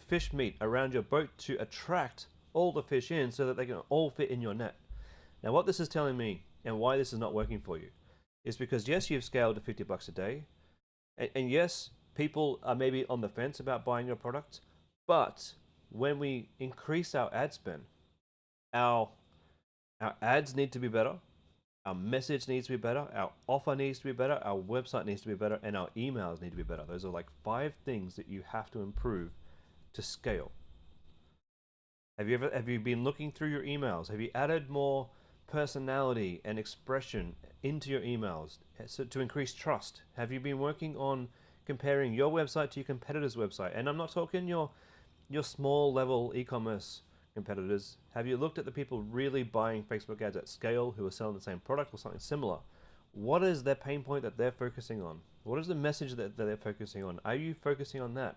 Speaker 1: fish meat around your boat to attract all the fish in so that they can all fit in your net. Now what this is telling me and why this is not working for you is because yes, you've scaled to $50 a day, and yes, people are maybe on the fence about buying your product, but when we increase our ad spend, our ads need to be better, our message needs to be better, our offer needs to be better, our website needs to be better, and our emails need to be better. Those are like 5 things that you have to improve to scale. Have you been looking through your emails? Have you added more personality and expression into your emails to increase trust? Have you been working on comparing your website to your competitor's website? And I'm not talking your small level e-commerce competitors. Have you looked at the people really buying Facebook ads at scale who are selling the same product or something similar? What is their pain point that they're focusing on? What is the message that they're focusing on? Are you focusing on that?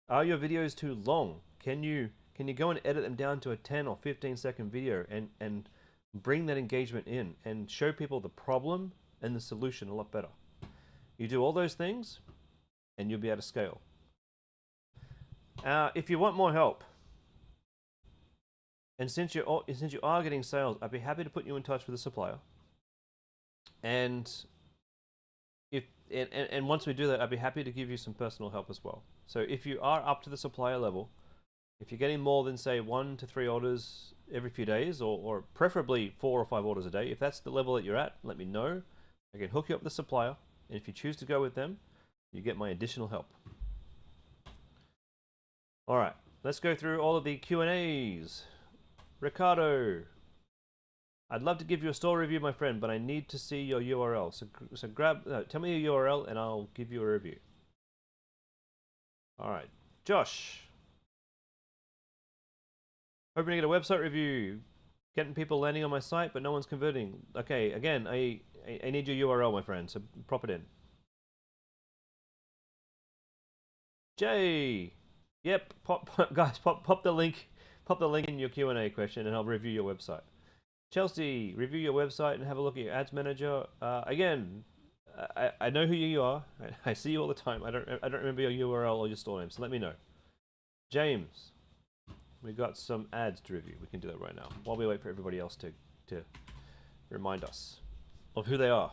Speaker 1: Are your videos too long? Can you go and edit them down to a 10 or 15 second video and bring that engagement in and show people the problem and the solution a lot better? You do all those things and you'll be able to scale. If you want more help, and since you are getting sales, I'd be happy to put you in touch with a supplier. And once we do that, I'd be happy to give you some personal help as well. So if you are up to the supplier level, if you're getting more than say 1 to 3 orders every few days, or preferably 4 or 5 orders a day, if that's the level that you're at, let me know. I can hook you up with the supplier, and if you choose to go with them, you get my additional help. All right, let's go through all of the Q&As. Ricardo, I'd love to give you a store review, my friend, but I need to see your URL. So tell me your URL and I'll give you a review. All right, Josh. Hoping to get a website review. Getting people landing on my site, but no one's converting. Okay, again, I need your URL, my friend, so prop it in. Jay. Yep, guys, pop the link, in your Q&A question, and I'll review your website. Chelsea, review your website and have a look at your ads manager. Again, I know who you are. I see you all the time. I don't remember your URL or your store name, so let me know. James, we got some ads to review. We can do that right now while we wait for everybody else to remind us of who they are.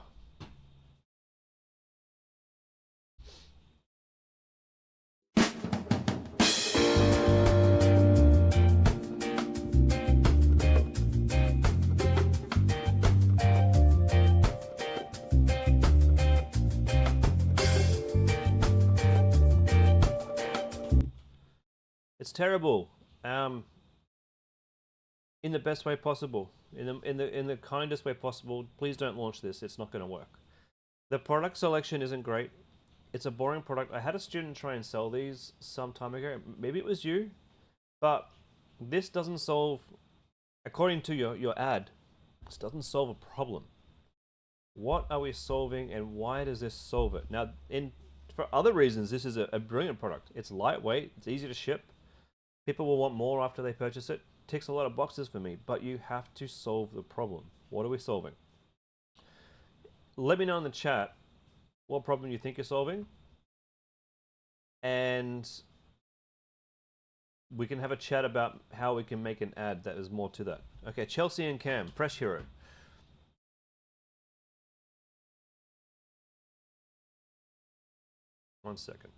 Speaker 1: It's terrible. In the best way possible, in the kindest way possible. Please don't launch this. It's not going to work. The product selection isn't great. It's a boring product. I had a student try and sell these some time ago. Maybe it was you, but this doesn't solve, according to your ad, this doesn't solve a problem. What are we solving, and why does this solve it? Now, for other reasons, this is a brilliant product. It's lightweight. It's easy to ship. People will want more after they purchase it. Ticks a lot of boxes for me, but you have to solve the problem. What are we solving? Let me know in the chat what problem you think you're solving, and we can have a chat about how we can make an ad that is more to that. Okay, Chelsea and Cam, Fresh Hero. One second.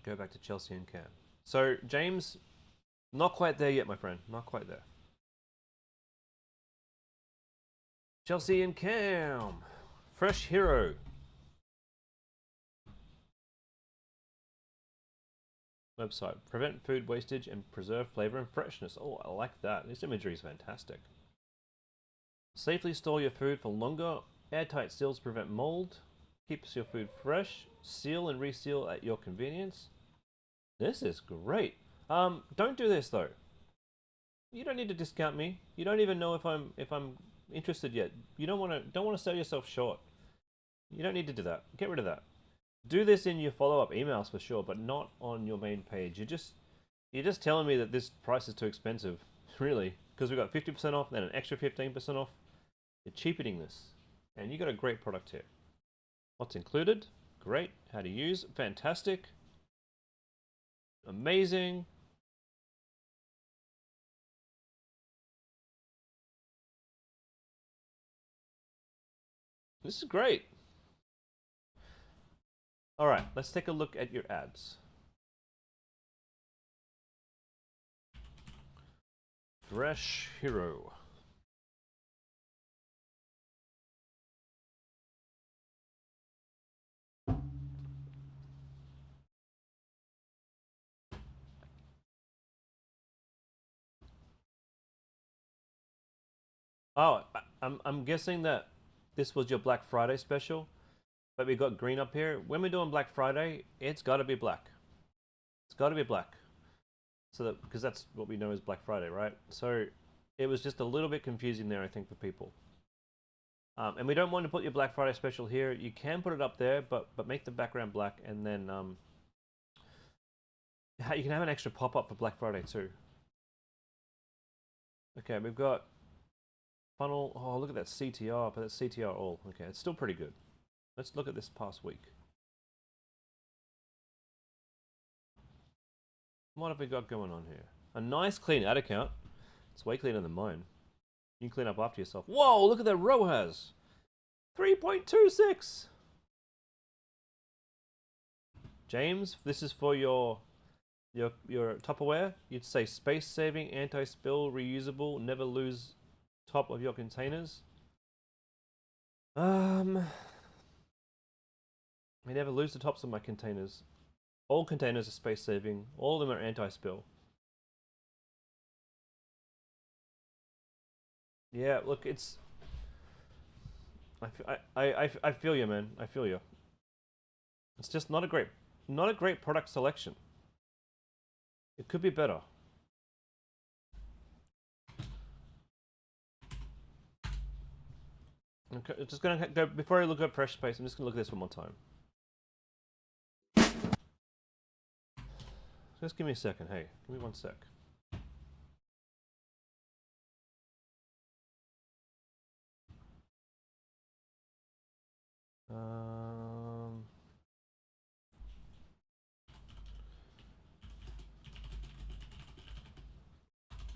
Speaker 1: Go back to Chelsea and Cam. So, James, not quite there yet, my friend. Not quite there. Chelsea and Cam. Fresh Hero. Website. Prevent food wastage and preserve flavor and freshness. Oh, I like that. This imagery is fantastic. Safely store your food for longer. Airtight seals prevent mold. Keeps your food fresh. Seal and reseal at your convenience. This is great. Don't do this though. You don't need to discount me. You don't even know if I'm interested yet. You don't want to sell yourself short. You don't need to do that. Get rid of that. Do this in your follow-up emails for sure, but not on your main page. You're just telling me that this price is too expensive, really, because we got 50% off, then an extra 15% off. You're cheapening this, and you got a great product here. What's included? Great. How to use? Fantastic. Amazing. This is great. All right, let's take a look at your ads. Fresh Hero. Oh, I'm guessing that this was your Black Friday special, but we got green up here. When we're doing Black Friday, it's got to be black. It's got to be black. So that, because that's what we know as Black Friday, right? So it was just a little bit confusing there, I think, for people. And we don't want to put your Black Friday special here. You can put it up there, but make the background black, and then you can have an extra pop-up for Black Friday too. Okay, we've got funnel. Oh, look at that CTR, but that's CTR all. Okay, it's still pretty good. Let's look at this past week. What have we got going on here? A nice clean ad account. It's way cleaner than mine. You can clean up after yourself. Whoa, look at that ROAS. 3.26. James, this is for your Tupperware. You'd say space saving, anti-spill, reusable, never lose top of your containers. I never lose the tops of my containers. All containers are space saving. All of them are anti-spill. Yeah, look, it's. I feel you, man. I feel you. It's just not a great product selection. It could be better. Okay, just gonna go before I look at fresh space. I'm just gonna look at this one more time. Just give me a second. Hey, give me 1 sec.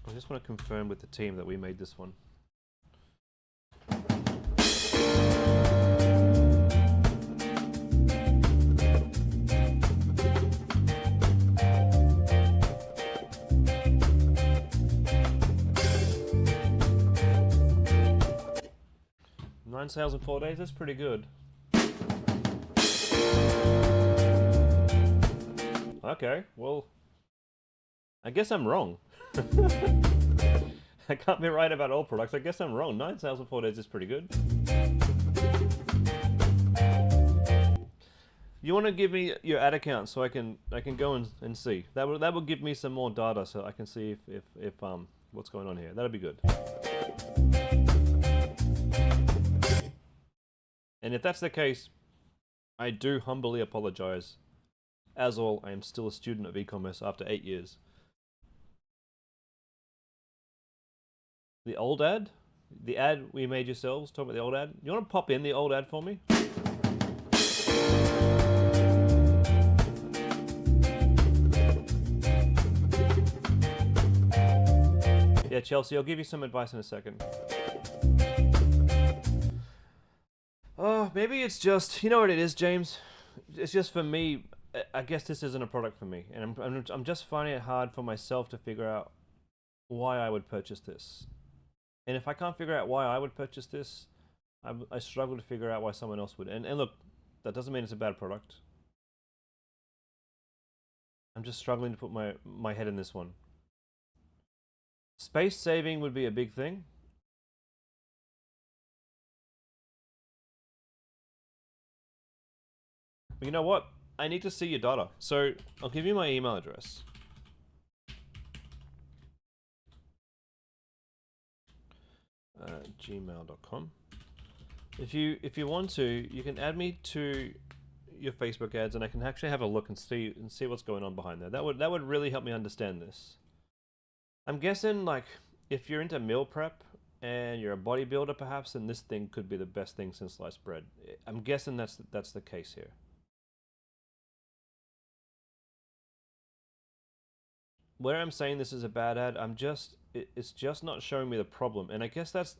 Speaker 1: I just want to confirm with the team that we made this one. Nine sales in 4 days, that's pretty good. Okay, well, I guess I'm wrong. I can't be right about all products. I guess I'm wrong. 9 sales in 4 days is pretty good. You want to give me your ad account so I can go and see. That will give me some more data so I can see if what's going on here. That'll be good. And if that's the case, I do humbly apologize. As all, I am still a student of e-commerce after 8 years. The old ad? The ad we made yourselves? Talking about the old ad? You want to pop in the old ad for me? Yeah, Chelsea, I'll give you some advice in a second. Oh, maybe it's just, you know what it is, James? It's just for me, I guess this isn't a product for me. And I'm just finding it hard for myself to figure out why I would purchase this. And if I can't figure out why I would purchase this, I struggle to figure out why someone else would. And look, that doesn't mean it's a bad product. I'm just struggling to put my head in this one. Space saving would be a big thing. But you know what? I need to see your data. So I'll give you my email address. Gmail.com. If you want to, you can add me to your Facebook ads, and I can actually have a look and see what's going on behind there. That would really help me understand this. I'm guessing, like, if you're into meal prep and you're a bodybuilder perhaps, then this thing could be the best thing since sliced bread. I'm guessing that's the case here. Where I'm saying this is a bad ad, it's just not showing me the problem, and I guess that's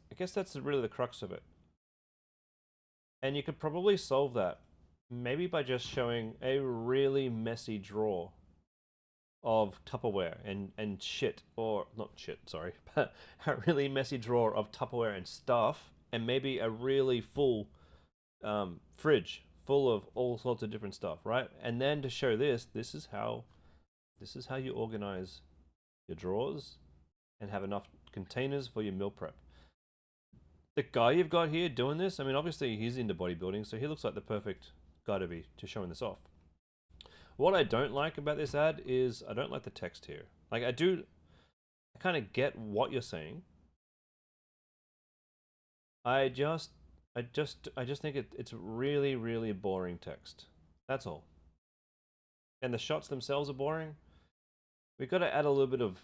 Speaker 1: really the crux of it. And you could probably solve that maybe by just showing a really messy drawer of Tupperware and shit, or not shit, sorry, but a really messy drawer of Tupperware and stuff, and maybe a really full fridge full of all sorts of different stuff, right? And then to show this is how you organize your drawers and have enough containers for your meal prep. The guy you've got here doing this, I mean, obviously he's into bodybuilding, so he looks like the perfect guy to be showing this off. What I don't like about this ad is I don't like the text here. Like, I kind of get what you're saying. I just think it's really, really boring text. That's all. And the shots themselves are boring. We've got to add a little bit of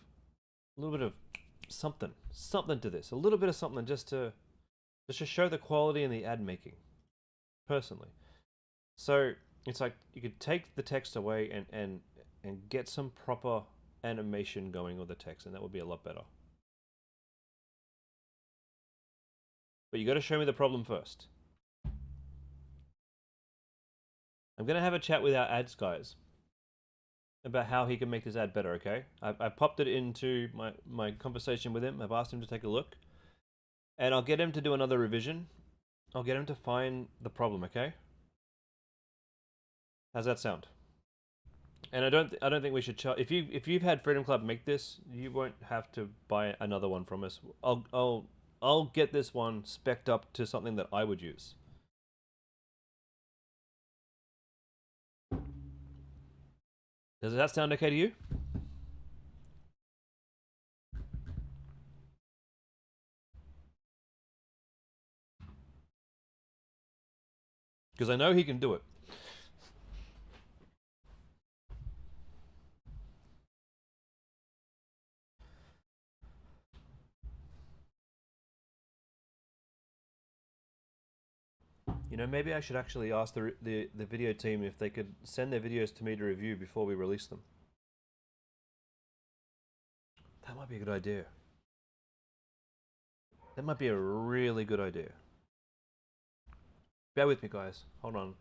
Speaker 1: something to this. A little bit of something just to show the quality in the ad making, personally. So it's like you could take the text away and get some proper animation going with the text, and that would be a lot better. But you got to show me the problem first. I'm going to have a chat with our ads guys about how he can make this ad better, okay? I popped it into my conversation with him. I've asked him to take a look. And I'll get him to do another revision. I'll get him to find the problem, okay? How's that sound? And I don't think we should charge. If you've had Freedom Club make this, you won't have to buy another one from us. I'll get this one spec'd up to something that I would use. Does that sound okay to you? Because I know he can do it. You know, maybe I should actually ask the video team if they could send their videos to me to review before we release them. That might be a good idea. That might be a really good idea. Bear with me, guys. Hold on.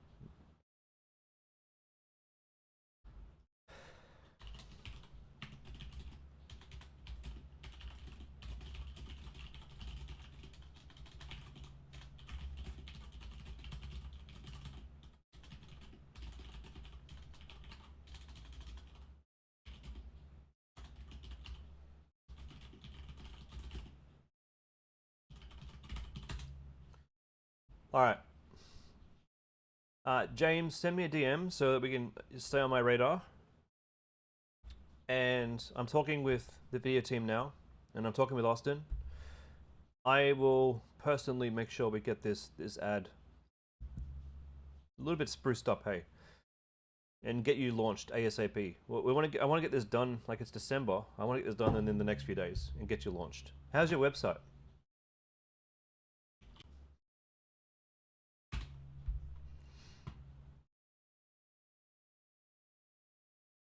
Speaker 1: All right. James, send me a DM so that we can stay on my radar. And I'm talking with the video team now, and I'm talking with Austin. I will personally make sure we get this ad a little bit spruced up, hey, and get you launched ASAP. I want to get this done, like it's December. I want to get this done in the next few days and get you launched. How's your website?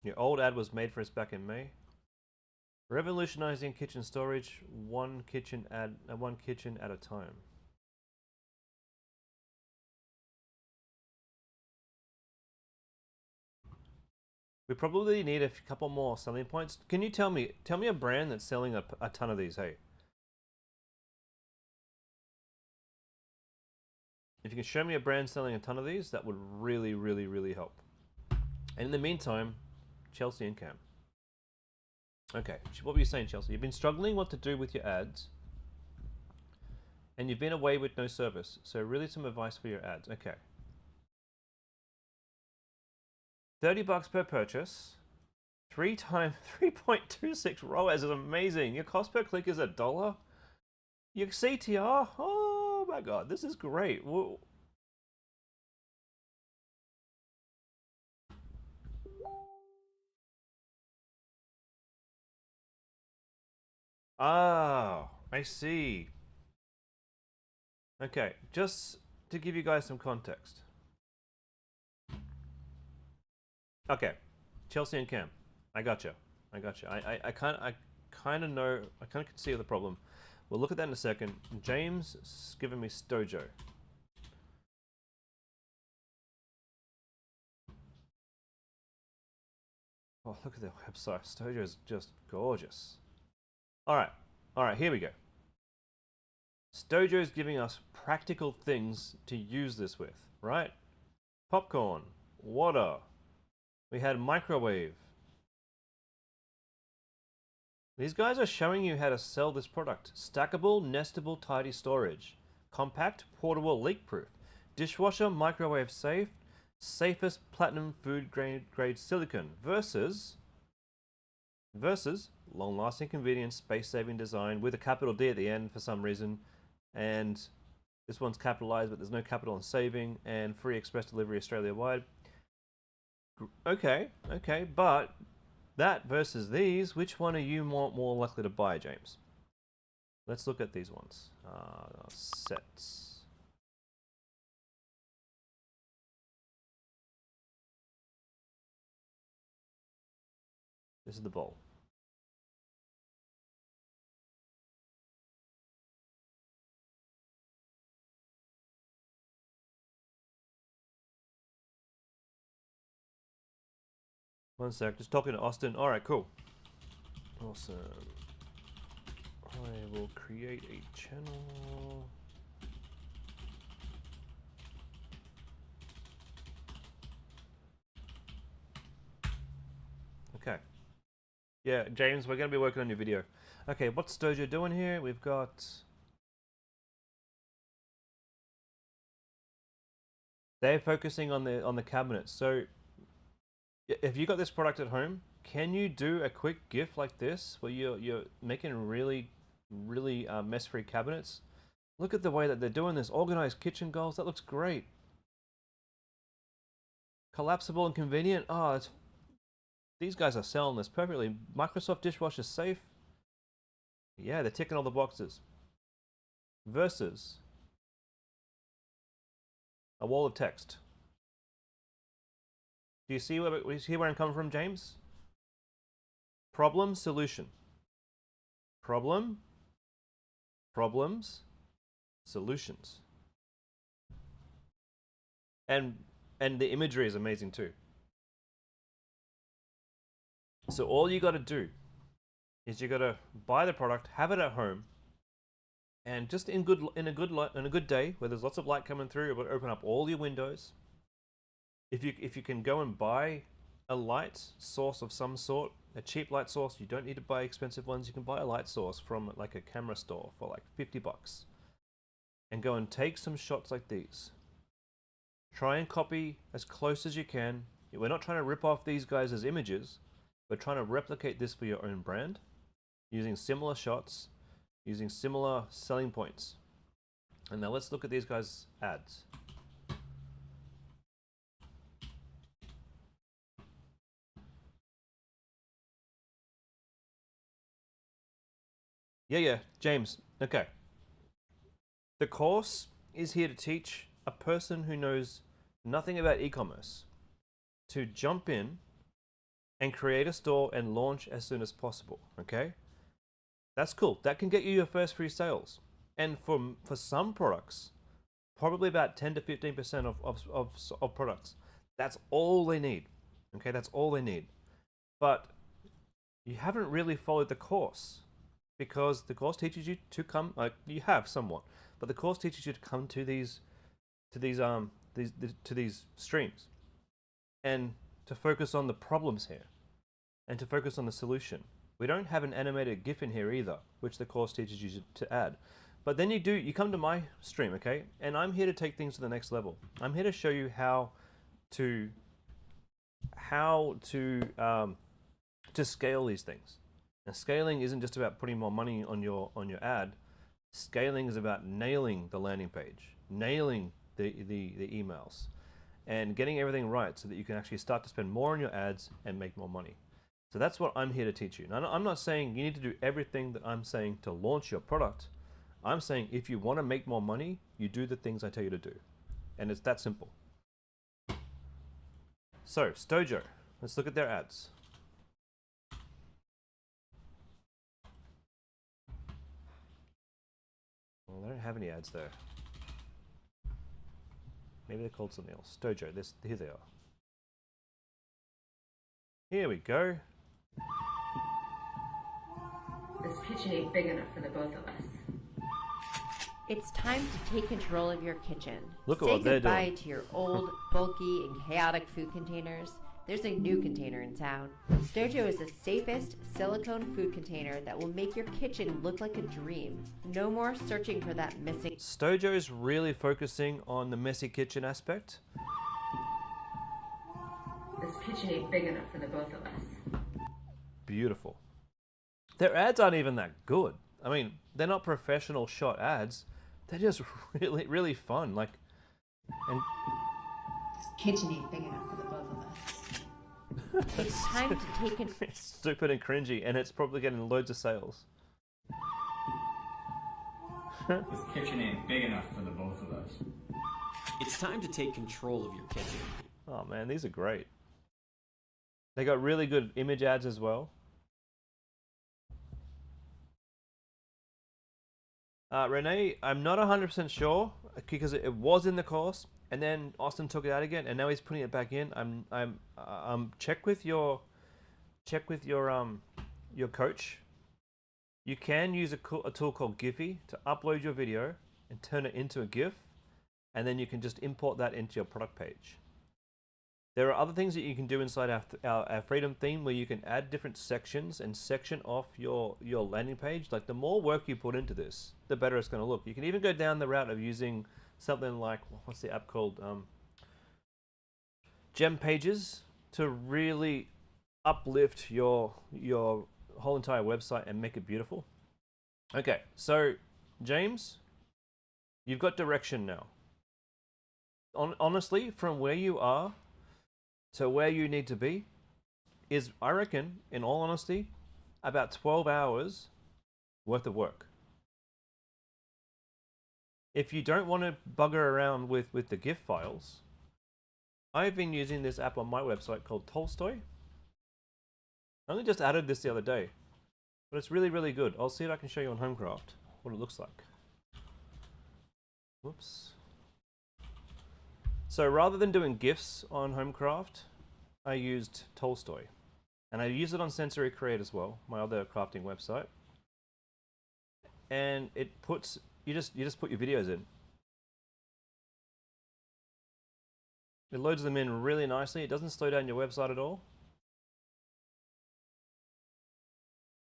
Speaker 1: Your old ad was made for us back in May. Revolutionizing kitchen storage, one kitchen at a time. We probably need a couple more selling points. Can you tell me a brand that's selling a ton of these, hey? If you can show me a brand selling a ton of these, that would really, really, really help. And in the meantime, Chelsea and Cam. Okay, what were you saying, Chelsea? You've been struggling what to do with your ads, and you've been away with no service. So really some advice for your ads. Okay. $30 per purchase. 3.26 ROAS is amazing. Your cost per click is $1. Your CTR, oh my god, this is great. Whoa. Oh, I see. Okay, just to give you guys some context. Okay, Chelsea and Cam, I gotcha. I kind of know. I kind of can see the problem. We'll look at that in a second. James is giving me Stojo. Oh, look at the website. Stojo is just gorgeous. All right, here we go. Stojo is giving us practical things to use this with, right? Popcorn, water. We had microwave. These guys are showing you how to sell this product. Stackable, nestable, tidy storage. Compact, portable, leak-proof. Dishwasher, microwave safe. Safest platinum food grade silicone. Versus long-lasting convenience, space-saving design with a capital D at the end for some reason. And this one's capitalized, but there's no capital in saving. And free express delivery Australia-wide. Okay, but that versus these, which one are you more likely to buy, James? Let's look at these ones. Sets. This is the bowl. One sec, just talking to Austin. All right, cool. Awesome. I will create a channel. Okay. Yeah, James, we're going to be working on your video. Okay, what's Stojo doing here? We've got... They're focusing on the cabinets. So, if you got this product at home, can you do a quick GIF like this where you're making really mess-free cabinets? Look at the way that they're doing this. Organized kitchen goals. That looks great. Collapsible and convenient. Oh, these guys are selling this perfectly. Microsoft dishwasher safe. Yeah, they're ticking all the boxes. Versus A wall of text. Do you see where I'm coming from, James? Problem, solution. Problem, problems, solutions. And the imagery is amazing too. So all you got to do is you got to buy the product, have it at home, and just in a good day where there's lots of light coming through, you'll open up all your windows. If you can go and buy a light source of some sort, a cheap light source, you don't need to buy expensive ones. You can buy a light source from like a camera store for like $50, and go and take some shots like these. Try and copy as close as you can. We're not trying to rip off these guys as images. We're trying to replicate this for your own brand, using similar shots, using similar selling points. And now let's look at these guys' ads. Yeah, James. Okay. The course is here to teach a person who knows nothing about e-commerce to jump in and create a store and launch as soon as possible. Okay? That's cool. That can get you your first free sales. And for some products, probably about 10 to 15% of products, that's all they need. Okay, that's all they need. But you haven't really followed the course, because the course teaches you to come, like you have somewhat, but the course teaches you to come to these streams and to focus on the problems here and to focus on the solution. We don't have an animated GIF in here either, which the course teaches you to add. But then you come to my stream, okay? And I'm here to take things to the next level. I'm here to show you how to scale these things. Now, scaling isn't just about putting more money on your ad. Scaling is about nailing the landing page, nailing the emails, and getting everything right so that you can actually start to spend more on your ads and make more money. So that's what I'm here to teach you. Now, I'm not saying you need to do everything that I'm saying to launch your product. I'm saying if you want to make more money, you do the things I tell you to do. And it's that simple. So, Stojo, let's look at their ads. Well, they don't have any ads there. Maybe they're called something else. Stojo, here they are. Here we go.
Speaker 6: This kitchen ain't big enough for the both of us.
Speaker 7: It's time to take control of your kitchen.
Speaker 1: Look at
Speaker 7: Say
Speaker 1: what they're
Speaker 7: goodbye
Speaker 1: doing.
Speaker 7: to your old, bulky, and chaotic food containers. There's a new container in town. Stojo is the safest silicone food container that will make your kitchen look like a dream. No more searching for that missing.
Speaker 1: Stojo is really focusing on the messy kitchen aspect.
Speaker 6: This kitchen ain't big enough for the both of us.
Speaker 1: Beautiful. Their ads aren't even that good. I mean, they're not professional shot ads. They're just really, really fun. Like, and
Speaker 6: This kitchen ain't big enough for the both of us.
Speaker 7: It's time to take control.
Speaker 1: it's stupid and cringy, and it's probably getting loads of sales.
Speaker 8: This kitchen ain't big enough for the both of us.
Speaker 9: It's time to take control of your kitchen.
Speaker 1: Oh man, these are great. They got really good image ads as well. Renee, I'm not 100% sure because it was in the course, and then Austin took it out again, and now he's putting it back in. Check with your coach. You can use a tool called Giphy to upload your video and turn it into a GIF, and then you can just import that into your product page. There are other things that you can do inside our Freedom theme where you can add different sections and section off your landing page. Like, the more work you put into this, the better it's going to look. You can even go down the route of using something like, what's the app called? Gem Pages, to really uplift your whole entire website and make it beautiful. Okay, so James, you've got direction now. Honestly, from where you are to where you need to be is, I reckon, in all honesty, about 12 hours worth of work. if you don't want to bugger around with the GIF files, I've been using this app on my website called Tolstoy. I only just added this the other day, but it's really, really good. I'll see if I can show you on Homecraft what it looks like. Whoops. So rather than doing GIFs on Homecraft, I used Tolstoy. And I use it on Sensory Create as well, my other crafting website. And it puts, you just put your videos in. It loads them in really nicely. It doesn't slow down your website at all.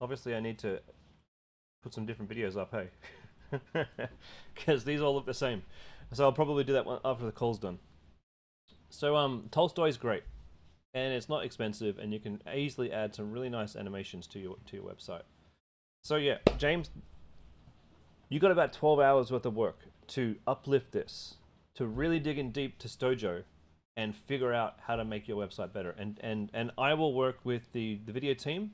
Speaker 1: Obviously I need to put some different videos up, hey? Because these all look the same. So I'll probably do that one after the call's done. So Tolstoy is great. And it's not expensive, and you can easily add some really nice animations to your website. So yeah, James, you got about 12 hours worth of work to uplift this, to really dig in deep to Stojo and figure out how to make your website better. And I will work with the video team,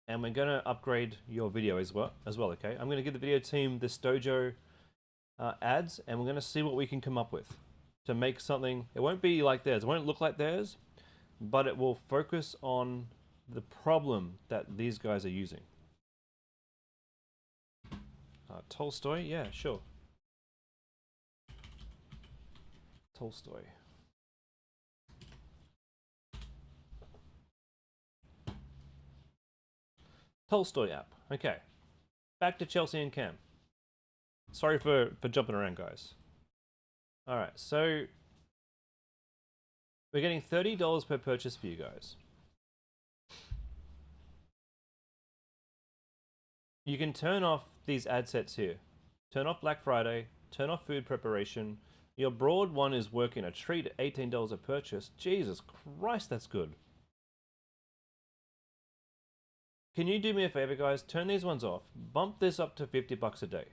Speaker 1: and we're gonna upgrade your video as well, okay? I'm gonna give the video team the Stojo ads, and we're gonna see what we can come up with to make something. It won't be like theirs, it won't look like theirs, but it will focus on the problem that these guys are using. Tolstoy, yeah, sure. Tolstoy. Tolstoy app. Okay. Back to Chelsea and Cam. Sorry for jumping around, guys. Alright, so we're getting $30 per purchase for you guys. You can turn off these ad sets here. Turn off Black Friday, turn off food preparation. Your broad one is working a treat at $18 a purchase. Jesus Christ, that's good. Can you do me a favor, guys? Turn these ones off. Bump this up to $50 a day.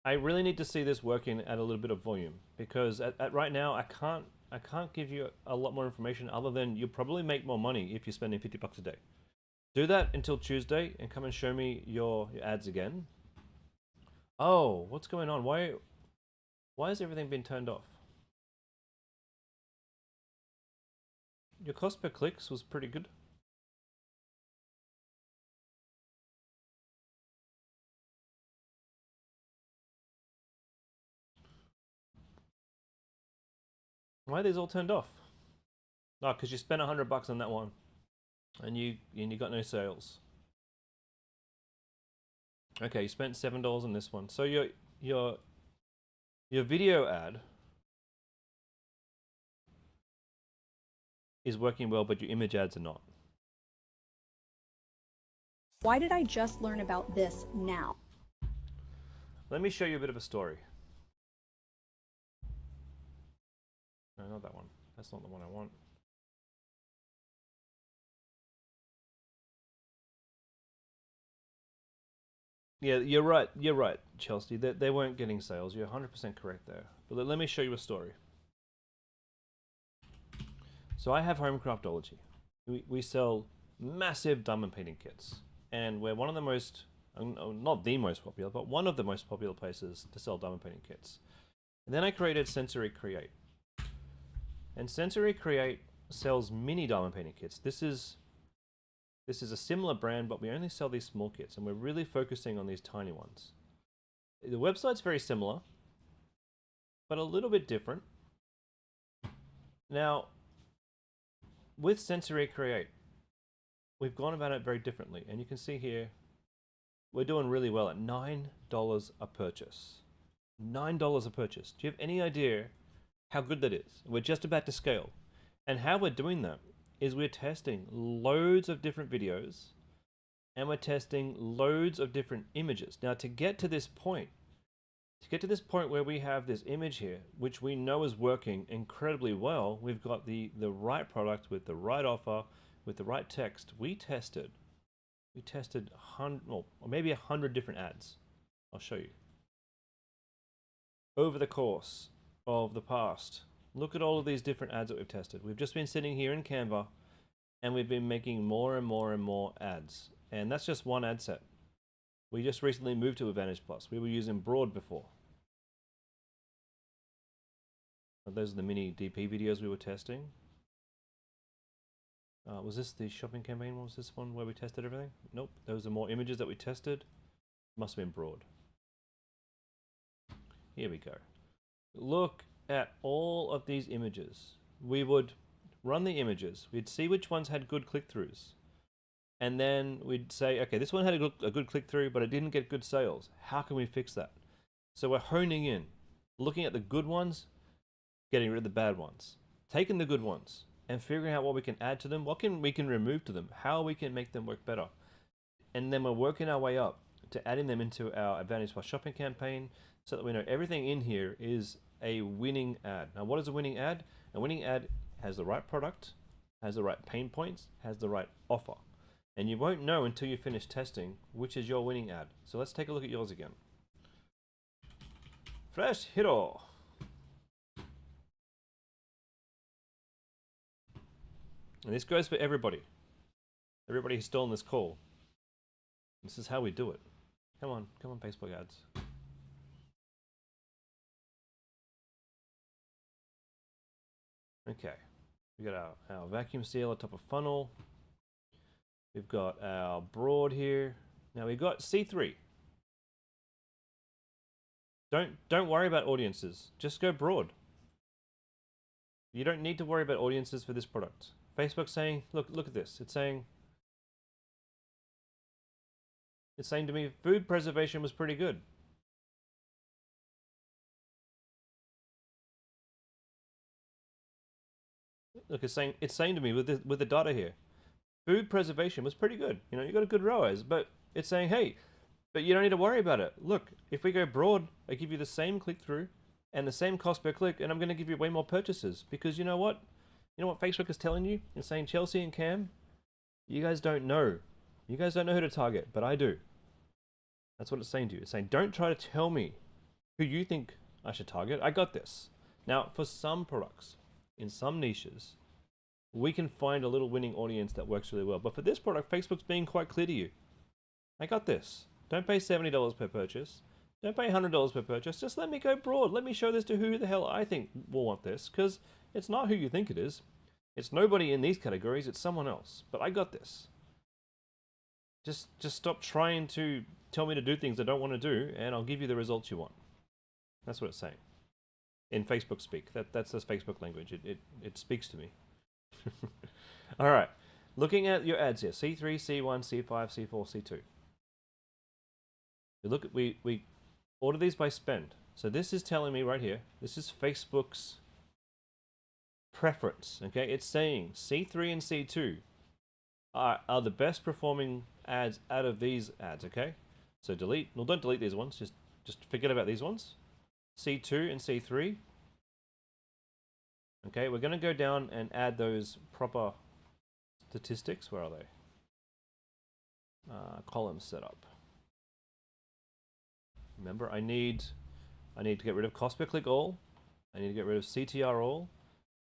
Speaker 1: I really need to see this working at a little bit of volume, because at right now I can't give you a lot more information other than you'll probably make more money if you're spending $50 a day. Do that until Tuesday and come and show me your ads again. Oh, what's going on? Why has everything been turned off? Your cost per clicks was pretty good. Why are these all turned off? Oh, because you spent $100 on that one, and you got no sales. Okay, you spent $7 on this one. So your video ad is working well, but your image ads are not.
Speaker 10: Why did I just learn about this now?
Speaker 1: Let me show you a bit of a story. No, not that one. That's not the one I want. Yeah, you're right. You're right, Chelsea. They weren't getting sales. You're 100% correct there. But let me show you a story. So I have Homecraftology. We sell massive diamond painting kits. And we're one of the most, not the most popular, but one of the most popular places to sell diamond painting kits. And then I created Sensory Create. And Sensory Create sells mini diamond painting kits. This is a similar brand, but we only sell these small kits, and we're really focusing on these tiny ones. The website's very similar, but a little bit different. Now, with Sensory Create, we've gone about it very differently, and you can see here, we're doing really well at $9 a purchase. $9 a purchase. Do you have any idea how good that is? We're just about to scale. And how we're doing that is we're testing loads of different videos, and we're testing loads of different images. Now, to get to this point where we have this image here, which we know is working incredibly well, we've got the right product with the right offer, with the right text. We tested 100, or maybe 100 different ads. I'll show you. Over the course of the past, look at all of these different ads that we've tested. We've just been sitting here in Canva, and we've been making more and more and more ads. And that's just one ad set. We just recently moved to Advantage Plus. We were using Broad before. Those are the mini DP videos we were testing. Was this the shopping campaign? Was this one where we tested everything? Nope. Those are more images that we tested. Must have been Broad. Here we go. Look at all of these images. We would run the images. We'd see which ones had good click-throughs. And then we'd say, okay, this one had a good click-through, but it didn't get good sales. How can we fix that? So we're honing in, looking at the good ones, getting rid of the bad ones, taking the good ones, and figuring out what we can add to them, what we can remove to them, how we can make them work better. And then we're working our way up to adding them into our Advantage Plus shopping campaign so that we know everything in here is a winning ad. Now, what is a winning ad? A winning ad has the right product, has the right pain points, has the right offer. And you won't know until you finish testing which is your winning ad. So let's take a look at yours again. Fresh Hero. And this goes for everybody. Everybody who's still on this call. This is how we do it. Come on Facebook ads. Okay, we got our vacuum seal at top of funnel. We've got our broad here. Now we've got C3. Don't worry about audiences. Just go broad. You don't need to worry about audiences for this product. Facebook's saying, look at this. It's saying to me, food preservation was pretty good. Look, it's saying to me with the data here, food preservation was pretty good. You know, you got a good ROAS, but it's saying, hey, but you don't need to worry about it. Look, if we go broad, I give you the same click-through and the same cost per click, and I'm going to give you way more purchases because you know what? You know what Facebook is telling you? It's saying, Chelsea and Cam, you guys don't know. You guys don't know who to target, but I do. That's what it's saying to you. It's saying, don't try to tell me who you think I should target. I got this. Now, for some products, in some niches, we can find a little winning audience that works really well. But for this product, Facebook's being quite clear to you. I got this. Don't pay $70 per purchase. Don't pay $100 per purchase. Just let me go broad. Let me show this to who the hell I think will want this. Because it's not who you think it is. It's nobody in these categories. It's someone else. But I got this. Just stop trying to tell me to do things I don't want to do, and I'll give you the results you want. That's what it's saying. In Facebook speak. That's the Facebook language. It speaks to me. All right. Looking at your ads here. C3, C1, C5, C4, C2. You look at, we order these by spend. So this is telling me right here, this is Facebook's preference. Okay, it's saying C3 and C2 are the best performing ads out of these ads. Okay, so delete. No, don't delete these ones. Just forget about these ones. C2 and C3. Okay, we're going to go down and add those proper statistics. Where are they? Column setup. Remember, I need to get rid of cost per click all. I need to get rid of CTR all.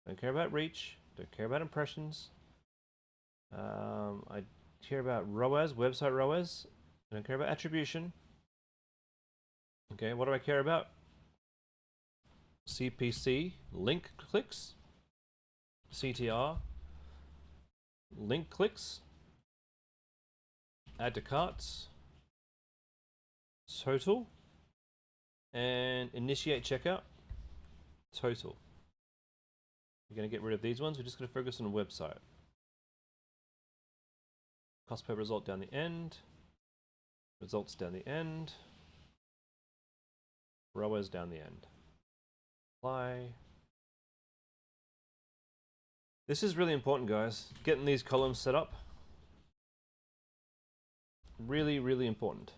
Speaker 1: Don't care about reach. Don't care about impressions. I care about ROAS, website ROAS. I don't care about attribution. Okay, what do I care about? CPC, link clicks, CTR, link clicks, add to carts, total, and initiate checkout, total. We're going to get rid of these ones. We're just going to focus on the website. Cost per result down the end, results down the end, ROAS down the end. Apply. This is really important, guys. Getting these columns set up. Really, really important.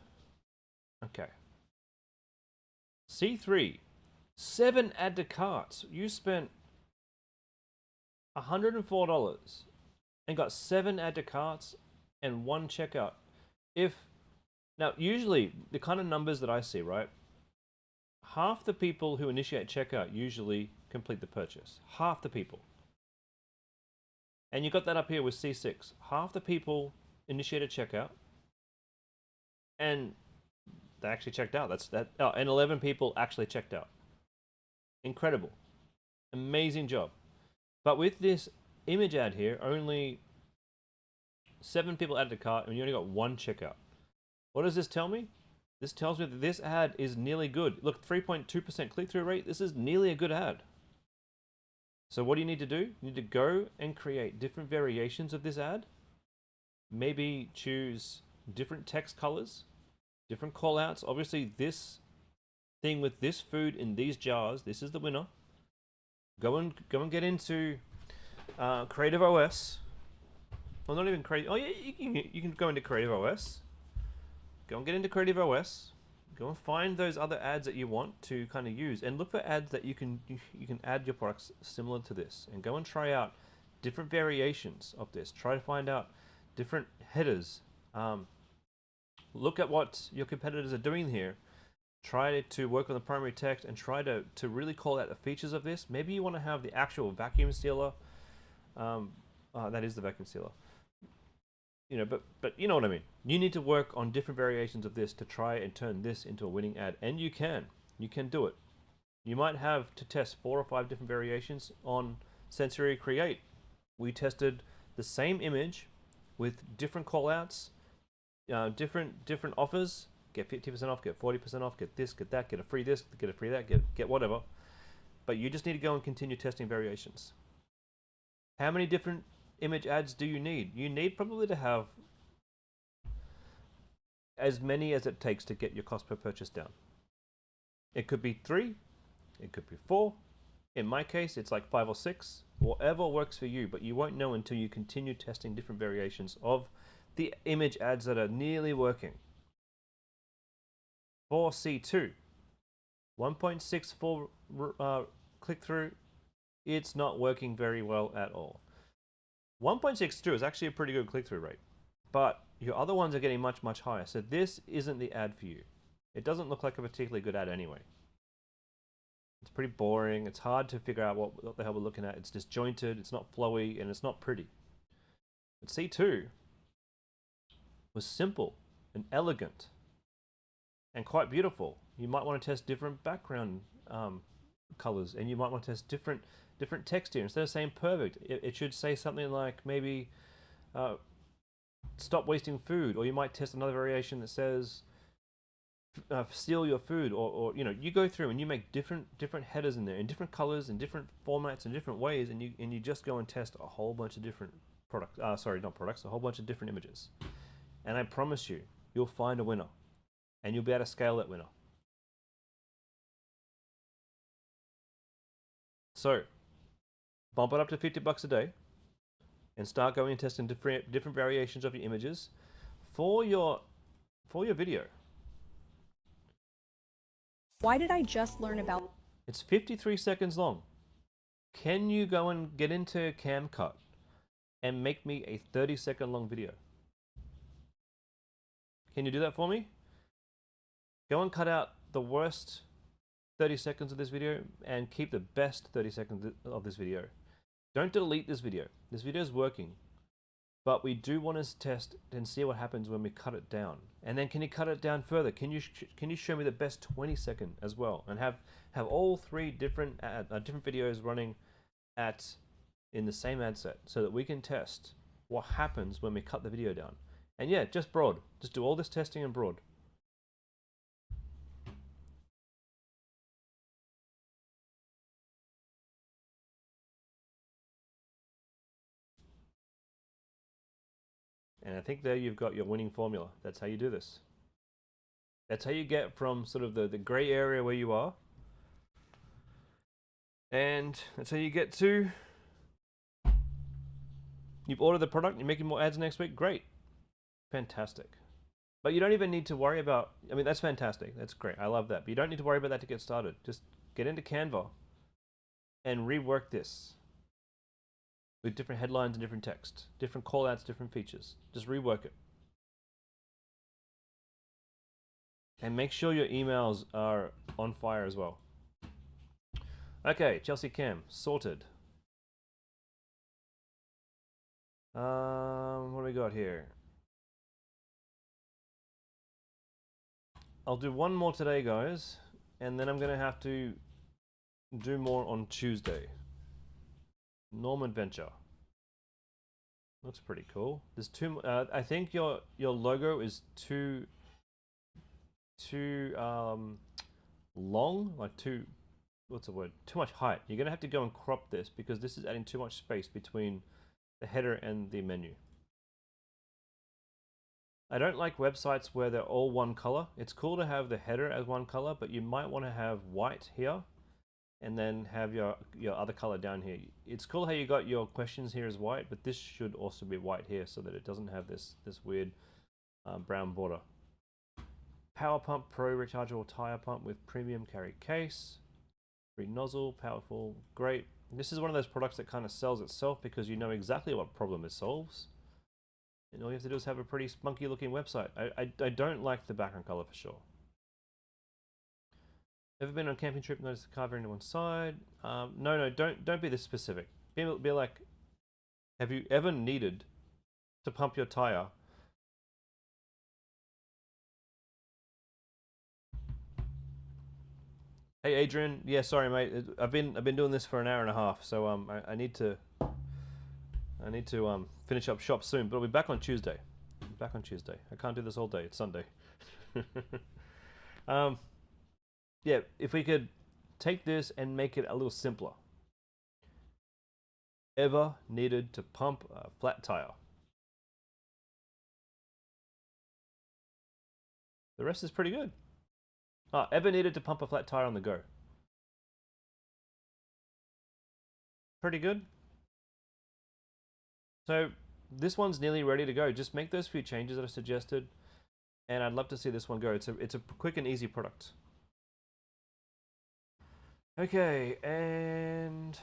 Speaker 1: Okay. C3. 7 add to carts. You spent $104 and got 7 add to carts and 1 checkout. Now, usually, the kind of numbers that I see, right? Half the people who initiate checkout usually complete the purchase. Half the people. And you got that up here with C6. Half the people initiate a checkout, and they actually checked out. Oh, and 11 people actually checked out. Incredible. Amazing job. But with this image ad here, only 7 people added to cart, and you only got 1 checkout. What does this tell me? This tells me that this ad is nearly good. Look, 3.2% click-through rate. This is nearly a good ad. So what do you need to do? You need to go and create different variations of this ad. Maybe choose different text colors, different callouts. Obviously, this thing with this food in these jars, this is the winner. Go and get into Creative OS. Well, not even Creative. Oh yeah, you can go into Creative OS. Go and get into Creative OS. Go and find those other ads that you want to kind of use, and look for ads that you can add your products similar to this, and go and try out different variations of this. Try to find out different headers. Look at what your competitors are doing here. Try to work on the primary text and try to really call out the features of this. Maybe you want to have the actual vacuum sealer. That is the vacuum sealer. You know, but you know what I mean. You need to work on different variations of this to try and turn this into a winning ad, and you can do it. You might have to test 4 or 5 different variations on Sensory Create. We tested the same image with different callouts, different offers. Get 50% off, get 40% off, get this, get that, get a free this, get a free that, get whatever. But you just need to go and continue testing variations. How many different image ads do you need? You need probably to have as many as it takes to get your cost per purchase down. It could be 3, it could be 4. In my case, it's like 5 or 6. Whatever works for you, but you won't know until you continue testing different variations of the image ads that are nearly working. For C2, 1.64 click-through, it's not working very well at all. 1.62 is actually a pretty good click-through rate, but your other ones are getting much, much higher. So this isn't the ad for you. It doesn't look like a particularly good ad anyway. It's pretty boring. It's hard to figure out what the hell we're looking at. It's disjointed, it's not flowy, and it's not pretty. But C2 was simple and elegant and quite beautiful. You might want to test different background colors, and you might want to test different text here. Instead of saying perfect, it should say something like maybe stop wasting food, or you might test another variation that says steal your food, or you know, you go through and you make different headers in there in different colors and different formats and different ways, and you just go and test a whole bunch of different products. Sorry, not products, a whole bunch of different images, and I promise you, you'll find a winner. And you'll be able to scale that winner. So, bump it up to $50 a day, and start going and testing different variations of your images for your video.
Speaker 10: Why did I just learn about?
Speaker 1: It's 53 seconds long. Can you go and get into CapCut and make me a 30-second long video? Can you do that for me? Go and cut out the worst 30 seconds of this video and keep the best 30 seconds of this video. Don't delete this video. This video is working, but we do want to test and see what happens when we cut it down. And then can you cut it down further? Can you show me the best 20-second as well, and have all 3 different videos running in the same ad set, so that we can test what happens when we cut the video down. And yeah, just do all this testing in broad. And I think there you've got your winning formula. That's how you do this. That's how you get from sort of the gray area where you are. And that's how you get to, you've ordered the product, you're making more ads next week, great. Fantastic. But you don't even need to worry about, I mean, that's fantastic, that's great, I love that. But you don't need to worry about that to get started. Just get into Canva and rework this with different headlines and different text, different callouts, different features. Just rework it. And make sure your emails are on fire as well. Okay, Chelsea Cam, sorted. What do we got here? I'll do one more today, guys, and then I'm gonna have to do more on Tuesday. Norm Adventure. Looks pretty cool. There's too. I think your logo is too long, like too. What's the word? Too much height. You're gonna have to go and crop this because this is adding too much space between the header and the menu. I don't like websites where they're all one color. It's cool to have the header as one color, but you might want to have white here and then have your other color down here. It's cool how you got your questions here as white, but this should also be white here so that it doesn't have this weird brown border. Power Pump Pro rechargeable tire pump with premium carry case. Free nozzle, powerful, great. This is one of those products that kind of sells itself because you know exactly what problem it solves. And all you have to do is have a pretty spunky looking website. I don't like the background color for sure. Ever been on a camping trip, notice the car veering to one side? No, don't be this specific. Be like, have you ever needed to pump your tire? Hey Adrian, yeah, sorry mate. I've been doing this for an hour and a half, so I need to finish up shop soon, but I'll be back on Tuesday. Back on Tuesday. I can't do this all day. It's Sunday. Yeah, if we could take this and make it a little simpler. Ever needed to pump a flat tire? The rest is pretty good. Ever needed to pump a flat tire on the go? Pretty good. So this one's nearly ready to go. Just make those few changes that I suggested, and I'd love to see this one go. It's a quick and easy product. Okay, and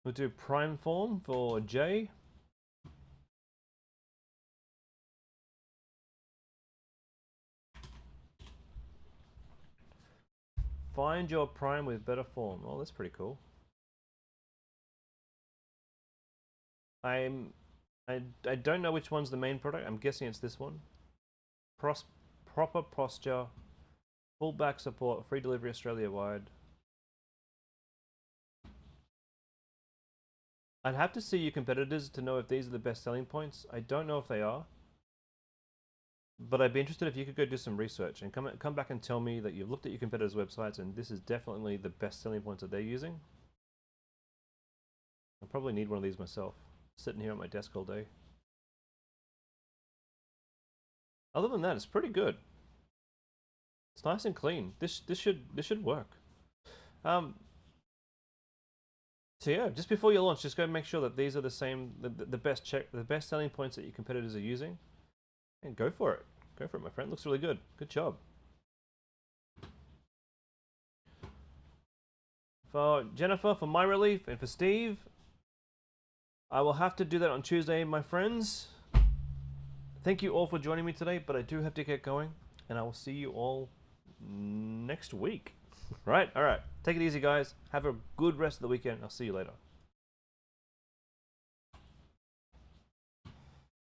Speaker 1: we'll do prime form for J. Find your prime with better form. Oh, that's pretty cool. I don't know which one's the main product. I'm guessing it's this one. Proper posture, full back support, free delivery Australia-wide. I'd have to see your competitors to know if these are the best selling points. I don't know if they are. But I'd be interested if you could go do some research and come back and tell me that you've looked at your competitors' websites and this is definitely the best selling points that they're using. I probably need one of these myself, sitting here at my desk all day. Other than that, it's pretty good. It's nice and clean. This should work. So yeah, just before you launch, just go make sure that these are the same, the best selling points that your competitors are using. And go for it. Go for it, my friend. Looks really good. Good job. For Jennifer, for my relief, and for Steve, I will have to do that on Tuesday, my friends. Thank you all for joining me today, but I do have to get going, and I will see you all next week. Right? All right. Take it easy, guys. Have a good rest of the weekend. I'll see you later.